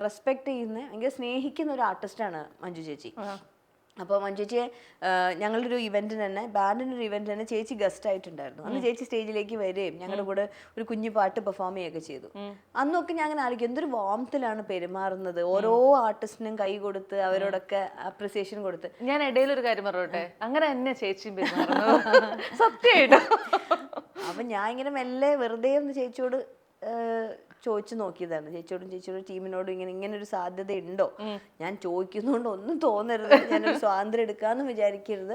റെസ്പെക്ട് ചെയ്യുന്ന, ഭയങ്കര സ്നേഹിക്കുന്ന ഒരു ആർട്ടിസ്റ്റാണ് മഞ്ജു ചേച്ചി. അപ്പോൾ മഞ്ജു ചേച്ചിയെ ഞങ്ങളുടെ ഒരു ഇവന്റിന് തന്നെ, ബാൻഡിൻ്റെ ഒരു ഇവന്റ് തന്നെ ചേച്ചി ഗസ്റ്റ് ആയിട്ടുണ്ടായിരുന്നു. അന്ന് ചേച്ചി സ്റ്റേജിലേക്ക് വരികയും ഞങ്ങളുടെ കൂടെ ഒരു കുഞ്ഞു പാട്ട് പെർഫോം ചെയ്യുകയൊക്കെ ചെയ്തു. അന്നൊക്കെ ഞാൻ അങ്ങനെ ആലോചിക്കും, എന്തൊരു വാംത്തിലാണ് പെരുമാറുന്നത്. ഓരോ ആർട്ടിസ്റ്റിനും കൈ കൊടുത്ത് അവരോടൊക്കെ അപ്രിസിയേഷൻ കൊടുത്ത്. ഞാൻ ഇടയിലൊരു കാര്യം പറഞ്ഞോട്ടെ, അങ്ങനെ തന്നെ ചേച്ചിയും പെരുമാറുന്നത് സത്യമായിട്ട്. അപ്പൊ ഞാൻ ഇങ്ങനെ മെല്ലെ വെറുതെ ഒന്ന് ചേച്ചിയോട് ചോദിച്ചു നോക്കിയതാണ്. ചേച്ചിയോടും ടീമിനോടും ഇങ്ങനെ ഒരു സാധ്യത ഉണ്ടോ, ഞാൻ ചോദിക്കുന്നതുകൊണ്ട് ഒന്നും തോന്നരുത്, ഞാനൊരു സ്വാതന്ത്ര്യം എടുക്കാന്ന് വിചാരിക്കരുത്,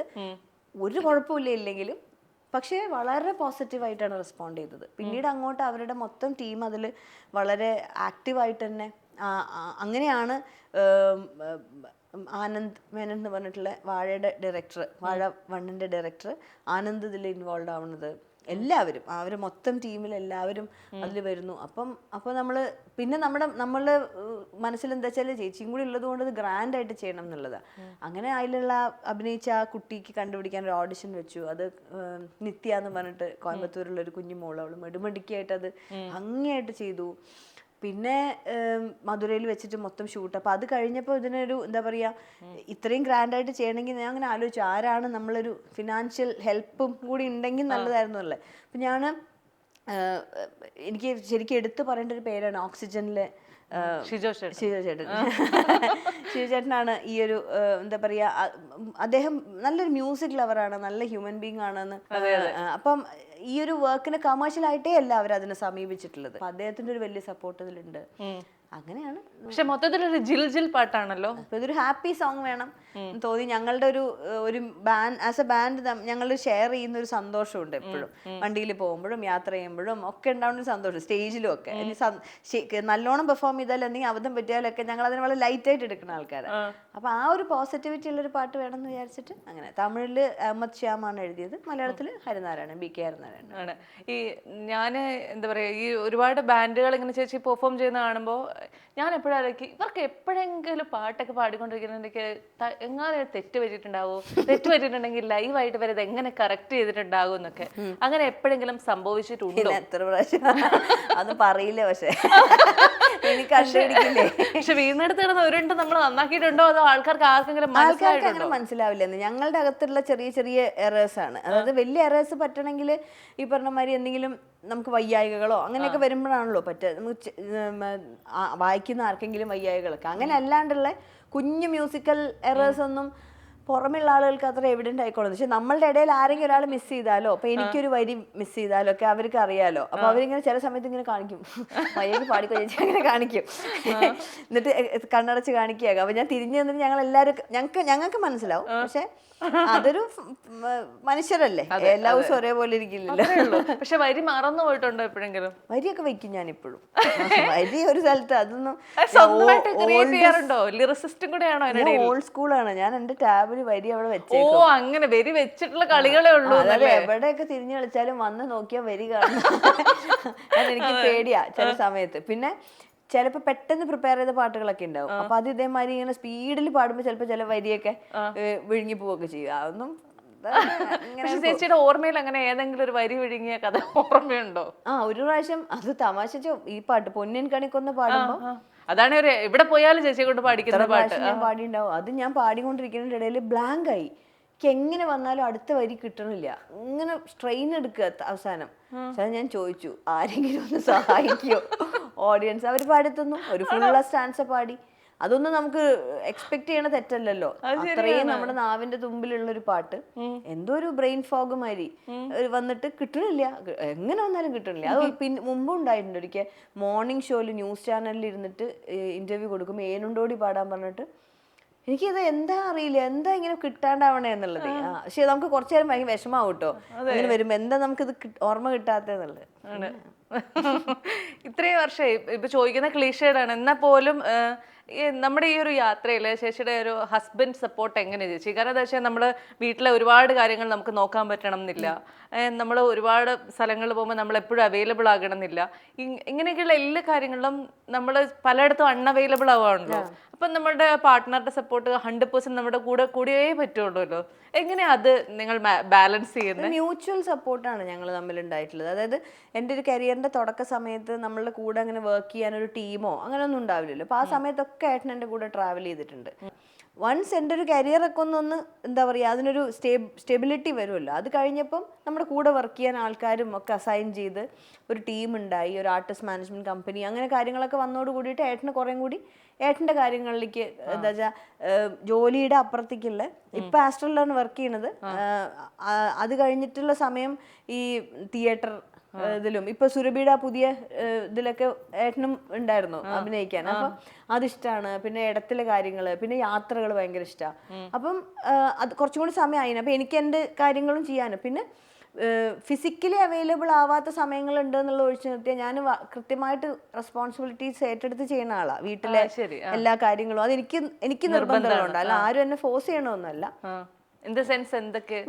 ഒരു കുഴപ്പമില്ല ഇല്ലെങ്കിലും. പക്ഷേ വളരെ പോസിറ്റീവായിട്ടാണ് റെസ്പോണ്ട് ചെയ്തത്. പിന്നീട് അങ്ങോട്ട് അവരുടെ മൊത്തം ടീം അതിൽ വളരെ ആക്റ്റീവായിട്ട് തന്നെ. അങ്ങനെയാണ് ആനന്ദ് മേനൻ എന്ന് പറഞ്ഞിട്ടുള്ള വാഴയുടെ ഡയറക്ടർ, വാഴ 1ന്റെ ഡയറക്ടർ ആനന്ദ് ഇതിൽ ഇൻവോൾവ് ആവുന്നത്. എല്ലാവരും, അവർ മൊത്തം ടീമിൽ എല്ലാവരും അതിൽ വരുന്നു. അപ്പോൾ നമ്മളുടെ മനസ്സിൽ എന്താ വെച്ചാൽ ചേച്ചിയും കൂടി ഉള്ളത് കൊണ്ട് ഇത് ഗ്രാൻഡ് ആയിട്ട് ചെയ്യണം എന്നുള്ളതാണ്. അങ്ങനെ അതിലുള്ള അഭിനയിച്ച ആ കുട്ടിക്ക് കണ്ടുപിടിക്കാൻ ഒരു ഓഡിഷൻ വെച്ചു. അത് നിത്യ എന്ന് പറഞ്ഞിട്ട് കോയമ്പത്തൂരുള്ള ഒരു കുഞ്ഞു മോള്, അവള് മെടുമെടുക്കിയായിട്ട് അത് ഭംഗിയായിട്ട് ചെയ്തു. പിന്നെ മധുരയിൽ വെച്ചിട്ട് മൊത്തം ഷൂട്ട്. അപ്പോൾ അത് കഴിഞ്ഞപ്പോൾ ഇതിനൊരു എന്താ പറയുക, ഇത്രയും ഗ്രാൻഡായിട്ട് ചെയ്യണമെങ്കിൽ ഞാൻ അങ്ങനെ ആലോചിച്ചു, ആരാണ് നമ്മളൊരു ഫിനാൻഷ്യൽ ഹെൽപ്പും കൂടി ഉണ്ടെങ്കിൽ നല്ലതായിരുന്നു അല്ലേ. അപ്പം എനിക്ക് ശരിക്കും എടുത്തു പറയേണ്ട ഒരു പേരാണ് ഓക്സിജനിലെ ഷിജോ ചേട്ടനാണ് ഈ ഒരു എന്താ പറയാ, അദ്ദേഹം നല്ലൊരു മ്യൂസിക് ലവറാണ്, നല്ല ഹ്യൂമൻ ബീങ് ആണെന്ന്. അപ്പം ഈ ഒരു വർക്കിന് കമേഴ്ഷ്യൽ ആയിട്ടേ അല്ല അവർ അതിനെ സമീപിച്ചിട്ടുള്ളത്. അദ്ദേഹത്തിന്റെ ഒരു വലിയ സപ്പോർട്ട് ഇതിലുണ്ട്. അങ്ങനെയാണ്. പക്ഷെ മൊത്തത്തിലൊരു ജിൽ ജിൽ പാട്ടാണല്ലോ. ഇതൊരു ഹാപ്പി സോങ് വേണം തോന്നി. ഞങ്ങളുടെ ഒരു ബാൻഡ്, ആസ് എ ബാൻഡ് ഞങ്ങൾ ഷെയർ ചെയ്യുന്ന ഒരു സന്തോഷമുണ്ട് എപ്പോഴും. വണ്ടിയിൽ പോകുമ്പോഴും യാത്ര ചെയ്യുമ്പോഴും ഒക്കെ ഉണ്ടാവുന്ന ഒരു സന്തോഷം. സ്റ്റേജിലും ഒക്കെ നല്ലോണം പെർഫോം ചെയ്താൽ എന്തെങ്കിലും അബദ്ധം പറ്റിയാലൊക്കെ ഞങ്ങൾ അതിനെ വളരെ ലൈറ്റ് ആയിട്ട് എടുക്കുന്ന ആൾക്കാരാണ്. അപ്പൊ ആ ഒരു പോസിറ്റിവിറ്റി ഉള്ളൊരു പാട്ട് വേണമെന്ന് വിചാരിച്ചിട്ട് അങ്ങനെ. തമിഴില് അഹമ്മദ് ശ്യാമാണ് എഴുതിയത്, മലയാളത്തില് ഹരിനാരായണൻ, BK ഹരിനാരായണൻ ആണ്. ഈ ഞാൻ എന്താ പറയാ, ഈ ഒരുപാട് ബാൻഡുകൾ ഇങ്ങനെ ചേച്ചി പെർഫോം ചെയ്യുന്ന കാണുമ്പോൾ ഞാൻ എപ്പോഴായിരിക്കും ഇവർക്ക് എപ്പോഴെങ്കിലും പാട്ടൊക്കെ പാടിക്കൊണ്ടിരിക്കുന്നതിലേക്ക് എങ്ങനെ തെറ്റ് പറ്റിയിട്ടുണ്ടെങ്കിൽ ലൈവായിട്ട് വരെ എങ്ങനെ കറക്റ്റ് ചെയ്തിട്ടുണ്ടാകും എന്നൊക്കെ അങ്ങനെ എപ്പോഴെങ്കിലും സംഭവിച്ചിട്ടുണ്ടോ? എത്ര പ്രാവശ്യം അത് പറയില്ല. പക്ഷെ എനിക്ക് കണ്ടുപിടിക്കില്ലേ. പക്ഷെ വീടിനടുത്ത് കിടന്ന് ഒരുണ്ട് നമ്മൾ നന്നാക്കിയിട്ടുണ്ടോ അതോ ആൾക്കാർക്ക് ആർക്കെങ്കിലും അങ്ങനെ മനസ്സിലാവില്ലെന്ന്. ഞങ്ങളുടെ അകത്തുള്ള ചെറിയ ചെറിയ എറേഴ്സ് ആണ്. അതായത് വലിയ എറേഴ്സ് പറ്റണമെങ്കിൽ ഈ പറഞ്ഞ മാതിരി എന്തെങ്കിലും നമുക്ക് വയ്യായികളോ അങ്ങനെയൊക്കെ വരുമ്പോഴാണല്ലോ പറ്റുക. നമുക്ക് വായിക്കുന്ന ആർക്കെങ്കിലും വയ്യായികളൊക്കെ. അങ്ങനെ അല്ലാണ്ടുള്ള കുഞ്ഞു മ്യൂസിക്കൽ എറേഴ്സ് ഒന്നും പുറമെയുള്ള ആളുകൾക്ക് അത്ര എവിഡന്റ് ആയിക്കോളും. പക്ഷെ നമ്മളുടെ ഇടയിൽ ആരെങ്കിലും ഒരാൾ മിസ് ചെയ്താലോ, അപ്പൊ എനിക്കൊരു വരി മിസ് ചെയ്താലോ ഒക്കെ അവർക്ക് അറിയാലോ. അപ്പൊ അവരിങ്ങനെ ചില സമയത്ത് ഇങ്ങനെ കാണിക്കും, മയ്യക്ക് പാടിക്കോ ചേച്ചി, അങ്ങനെ കാണിക്കും. എന്നിട്ട് കണ്ണടച്ച് കാണിക്കുക. അപ്പൊ ഞാൻ തിരിഞ്ഞു നിന്നിട്ട് ഞങ്ങൾ എല്ലാവരും ഞങ്ങൾക്ക് മനസ്സിലാവും. പക്ഷെ അതൊരു മനുഷ്യരല്ലേ, എല്ലാ ദിവസവും ഒരേപോലെ ഇരിക്കില്ലല്ലോ. പക്ഷെ വരി മറന്നു പോയിട്ടുണ്ടോ എപ്പോഴെങ്കിലും? വരിയൊക്കെ വെക്കും ഞാൻ ഇപ്പോഴും. വരി ഒരു സ്ഥലത്ത് അതൊന്നും ഓൾഡ് സ്കൂളാണ്. ഞാൻ എന്റെ ടാബില് വരി അവിടെ വെച്ചേക്കും. ഓ അങ്ങനെ വരി വെച്ചിട്ടുള്ള കളികളേ ഉള്ളൂ. എവിടെയൊക്കെ തിരിഞ്ഞു കളിച്ചാലും വന്ന് നോക്കിയാൽ വരി കാണും. അതെനിക്ക് പേടിയാ ചില സമയത്ത്. പിന്നെ ചിലപ്പോൾ പെട്ടെന്ന് പ്രിപ്പയർ ചെയ്ത പാട്ടുകളൊക്കെ ഉണ്ടാവും. അപ്പൊ അത് ഇതേമാതിരി ഇങ്ങനെ സ്പീഡിൽ പാടുമ്പോൾ ചിലപ്പോൾ ചില വരിയൊക്കെ വിഴുങ്ങി പോവുകയൊക്കെ ചെയ്യും. അതൊന്നും ചേച്ചിയുടെ ഓർമ്മയിൽ അങ്ങനെ ഏതെങ്കിലും ഒരു വരി വിഴുങ്ങിയ കഥ ഓർമ്മയുണ്ടോ? ഒരു പ്രാവശ്യം അത് തമാശ ഈ പാട്ട് പൊന്നിൻ കണിക്കൊന്ന് പാടുമ്പോ, അതാണ് ഒരു എവിടെ പോയാലും ചേച്ചിയെ കൊണ്ട് പാടിക്കുന്ന പാട്ട് ഞാൻ പാടിണ്ടാവും. അത് ഞാൻ പാടിക്കൊണ്ടിരിക്കുന്നതിന്റെ ഇടയിൽ ബ്ലാങ്ക് ആയി. എങ്ങനെ വന്നാലും അടുത്ത വരി കിട്ടണില്ല. ഇങ്ങനെ സ്ട്രെയിൻ എടുക്കുക അവസാനം. ഞാൻ ചോദിച്ചു, ആരെങ്കിലും ഒന്ന് സഹായിക്കോ ഓഡിയൻസ്. അവർ പാടിത്തന്നു. ഒരു ഫുള്ള സ്റ്റാൻസ പാടി. അതൊന്നും നമുക്ക് എക്സ്പെക്ട് ചെയ്യണ തെറ്റല്ലല്ലോ. അത്രയും നമ്മുടെ നാവിന്റെ തുമ്പിലുള്ള ഒരു പാട്ട് എന്തോ ഒരു ബ്രെയിൻ ഫോഗ് മാതിരി വന്നിട്ട് കിട്ടണില്ല. എങ്ങനെ വന്നാലും കിട്ടണില്ല. അത് മുമ്പും ഉണ്ടായിട്ടുണ്ട്. ഒരിക്കൽ മോർണിംഗ് ഷോയിൽ ന്യൂസ് ചാനലിൽ ഇരുന്നിട്ട് ഇന്റർവ്യൂ കൊടുക്കുമ്പോൾ ഏനുണ്ടോടി പാടാൻ പറഞ്ഞിട്ട് എനിക്കത് എന്താ അറിയില്ല, എന്താ ഇങ്ങനെ കിട്ടാണ്ടാവണേ എന്നുള്ളത്. പക്ഷെ നമുക്ക് കുറച്ചു നേരം ഭയങ്കര വിഷമാവും കേട്ടോ ഇങ്ങനെ വരുമ്പോ, എന്താ നമുക്കിത് ഓർമ്മ കിട്ടാത്തതെന്നുള്ളത്. ഇത്രയും വർഷമായി ഇപ്പൊ ചോദിക്കുന്ന ക്ലീഷേഡാണ്. എന്നാൽ പോലും നമ്മുടെ ഈ ഒരു യാത്രയിൽ ചേച്ചിയുടെ ഒരു ഹസ്ബൻഡ് സപ്പോർട്ട് എങ്ങനെ ചേച്ചി? കാരണം എന്താ വെച്ചാൽ നമ്മൾ വീട്ടിലെ ഒരുപാട് കാര്യങ്ങൾ നമുക്ക് നോക്കാൻ പറ്റണം എന്നില്ല. നമ്മൾ ഒരുപാട് സ്ഥലങ്ങളിൽ പോകുമ്പോൾ നമ്മൾ എപ്പോഴും അവൈലബിൾ ആകണം എന്നില്ല. ഇങ്ങനെയൊക്കെയുള്ള എല്ലാ കാര്യങ്ങളിലും നമ്മൾ പലയിടത്തും അൺഅവൈലബിൾ ആവുകയാണല്ലോ. അപ്പം നമ്മുടെ പാർട്ട്ണറുടെ സപ്പോർട്ട് 100% നമ്മുടെ കൂടിയേ പറ്റുള്ളൂ. എങ്ങനെയാ അത് നിങ്ങൾ ബാലൻസ് ചെയ്യുന്നത്? മ്യൂച്വൽ സപ്പോർട്ടാണ് ഞങ്ങൾ തമ്മിൽ ഉണ്ടായിട്ടുള്ളത്. അതായത് എൻ്റെ ഒരു കരിയറിന്റെ തുടക്ക സമയത്ത് നമ്മളുടെ കൂടെ അങ്ങനെ വർക്ക് ചെയ്യാൻ ഒരു ടീമോ അങ്ങനെയൊന്നും ഉണ്ടാവില്ലല്ലോ. അപ്പോൾ ആ സമയത്തൊക്കെ ഏട്ടൻ എൻ്റെ കൂടെ ട്രാവൽ ചെയ്തിട്ടുണ്ട്. വൺസ് എൻ്റെ ഒരു കരിയറൊക്കെ ഒന്ന് എന്താ പറയുക, അതിനൊരു സ്റ്റെബിലിറ്റി വരുമല്ലോ. അത് കഴിഞ്ഞപ്പം നമ്മുടെ കൂടെ വർക്ക് ചെയ്യാൻ ആൾക്കാരും ഒക്കെ അസൈൻ ചെയ്ത് ഒരു ടീം ഉണ്ടായി, ഒരു ആർട്ടിസ്റ്റ് മാനേജ്മെന്റ് കമ്പനി, അങ്ങനെ കാര്യങ്ങളൊക്കെ വന്നോട് കൂടിയിട്ട് ഏട്ടന് കുറേ കൂടി ഏട്ടൻ്റെ കാര്യങ്ങളിലേക്ക് എന്താ വെച്ചാൽ ജോലിയുടെ അപ്പുറത്തേക്കുള്ള ഇപ്പം ആസ്ട്രലിലാണ് വർക്ക് ചെയ്യണത്. അത് കഴിഞ്ഞിട്ടുള്ള സമയം ഈ തിയേറ്റർ ഇതിലും ഇപ്പൊ സുരഭിയുടെ പുതിയ ഇതിലൊക്കെ ഏട്ടനും ഉണ്ടായിരുന്നു അഭിനയിക്കാൻ. അപ്പൊ അതിഷ്ടാണ്. പിന്നെ ഇടത്തിലെ കാര്യങ്ങള്, പിന്നെ യാത്രകൾ ഭയങ്കര ഇഷ്ടമാണ്. അപ്പം അത് കുറച്ചും കൂടി സമയമായി. അപ്പൊ എനിക്ക് എൻ്റെ കാര്യങ്ങളും ചെയ്യാനും പിന്നെ ഫിസിക്കലി അവൈലബിൾ ആവാത്ത സമയങ്ങളുണ്ട് എന്നുള്ള ഒഴിച്ചു നിർത്തിയാൽ ഞാൻ കൃത്യമായിട്ട് റെസ്പോൺസിബിലിറ്റീസ് ഏറ്റെടുത്ത് ചെയ്യുന്ന ആളാണ്. വീട്ടിലെ എല്ലാ കാര്യങ്ങളും അത് എനിക്ക് നിർബന്ധമുണ്ട്. അല്ല ആരും എന്നെ ഫോഴ്സ് ചെയ്യണമെന്നല്ല.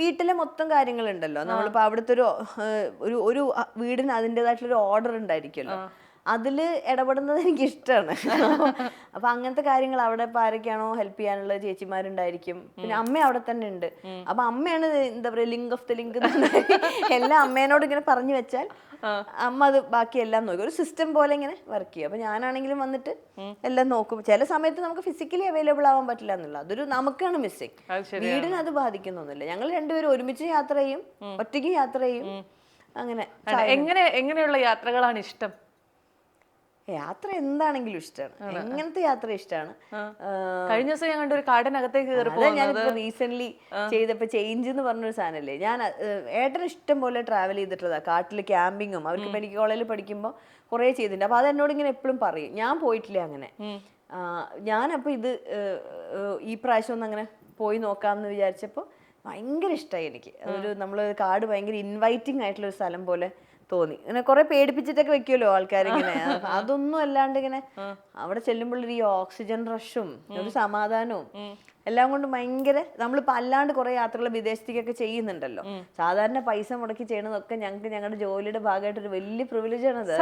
വീട്ടിലെ മൊത്തം കാര്യങ്ങളുണ്ടല്ലോ, നമ്മളിപ്പോ അവിടുത്തെ ഒരു വീടിന് അതിൻ്റെതായിട്ടുള്ള ഒരു ഓർഡർ ഉണ്ടായിരിക്കുമല്ലോ, അതില് ഇടപെടുന്നത് എനിക്ക് ഇഷ്ടമാണ്. അപ്പൊ അങ്ങനത്തെ കാര്യങ്ങൾ അവിടെ ഇപ്പൊ ആരൊക്കെയാണോ ഹെൽപ്പ് ചെയ്യാനുള്ള ചേച്ചിമാരുണ്ടായിരിക്കും. പിന്നെ അമ്മ അവിടെ തന്നെ ഉണ്ട്. അപ്പൊ അമ്മയാണ് എന്താ പറയാ ലിങ്ക് ഓഫ് ദ ലിങ്ക്. എല്ലാം അമ്മേനോട് ഇങ്ങനെ പറഞ്ഞു വെച്ചാൽ അമ്മ അത് ബാക്കി എല്ലാം നോക്കും. ഒരു സിസ്റ്റം പോലെ ഇങ്ങനെ വർക്ക് ചെയ്യും. അപ്പൊ ഞാനാണെങ്കിലും വന്നിട്ട് എല്ലാം നോക്കും. ചില സമയത്ത് നമുക്ക് ഫിസിക്കലി അവൈലബിൾ ആവാൻ പറ്റില്ല എന്നുള്ള അതൊരു നമുക്കാണ് മിസ്സിങ്. വീടിന് അത് ബാധിക്കുന്നൊന്നുമില്ല. ഞങ്ങൾ രണ്ടുപേരും ഒരുമിച്ച് യാത്ര ചെയ്യും, ഒറ്റയ്ക്ക് യാത്ര ചെയ്യും. അങ്ങനെ എങ്ങനെയുള്ള യാത്രകളാണ് ഇഷ്ടം? യാത്ര എന്താണെങ്കിലും ഇഷ്ടമാണ്. എങ്ങനത്തെ യാത്ര ഇഷ്ടമാണ്. കഴിഞ്ഞ ദിവസം ഞാൻ കണ്ട ഒരു കാടിനകത്തേക്ക് ഞാനിപ്പോ റീസെന്റ് ചെയ്തപ്പോ ചേഞ്ച് എന്ന് പറഞ്ഞൊരു സാധനല്ലേ, ഞാൻ ഏട്ടന് ഇഷ്ടം പോലെ ട്രാവൽ ചെയ്തിട്ടുള്ളതാ. കാട്ടില് ക്യാമ്പിങ്ങും അവർക്ക് മെഡിക്കൽ കോളേജിൽ പഠിക്കുമ്പോൾ കുറേ ചെയ്തിട്ടുണ്ട്. അപ്പൊ അതെന്നോട് ഇങ്ങനെ എപ്പോഴും പറയും. ഞാൻ പോയിട്ടില്ല അങ്ങനെ. ഞാനപ്പോ ഇത് ഈ പ്രാവശ്യം ഒന്ന് അങ്ങനെ പോയി നോക്കാമെന്ന് വിചാരിച്ചപ്പോൾ ഭയങ്കര ഇഷ്ടമായി എനിക്ക്. നമ്മള് കാട് ഭയങ്കര ഇൻവൈറ്റിംഗ് ആയിട്ടുള്ള ഒരു സ്ഥലം പോലെ തോന്നി. ഇങ്ങനെ കുറെ പേടിപ്പിച്ചിട്ടൊക്കെ വെക്കുമല്ലോ ആൾക്കാരിങ്ങനെ. അതൊന്നും അല്ലാണ്ട് ഇങ്ങനെ അവിടെ ചെല്ലുമ്പോഴൊരു ഈ ഓക്സിജൻ റഷും ഒരു സമാധാനവും എല്ലാം കൊണ്ട് ഭയങ്കര. നമ്മളിപ്പോ അല്ലാണ്ട് കുറെ യാത്രകൾ വിദേശത്തേക്കൊക്കെ ചെയ്യുന്നുണ്ടല്ലോ, സാധാരണ പൈസ മുടക്കി ചെയ്യണതൊക്കെ ഞങ്ങൾക്ക് ഞങ്ങളുടെ ജോലിയുടെ ഭാഗമായിട്ട് ഒരു വലിയ പ്രിവിലേജ് ആണ് അത്.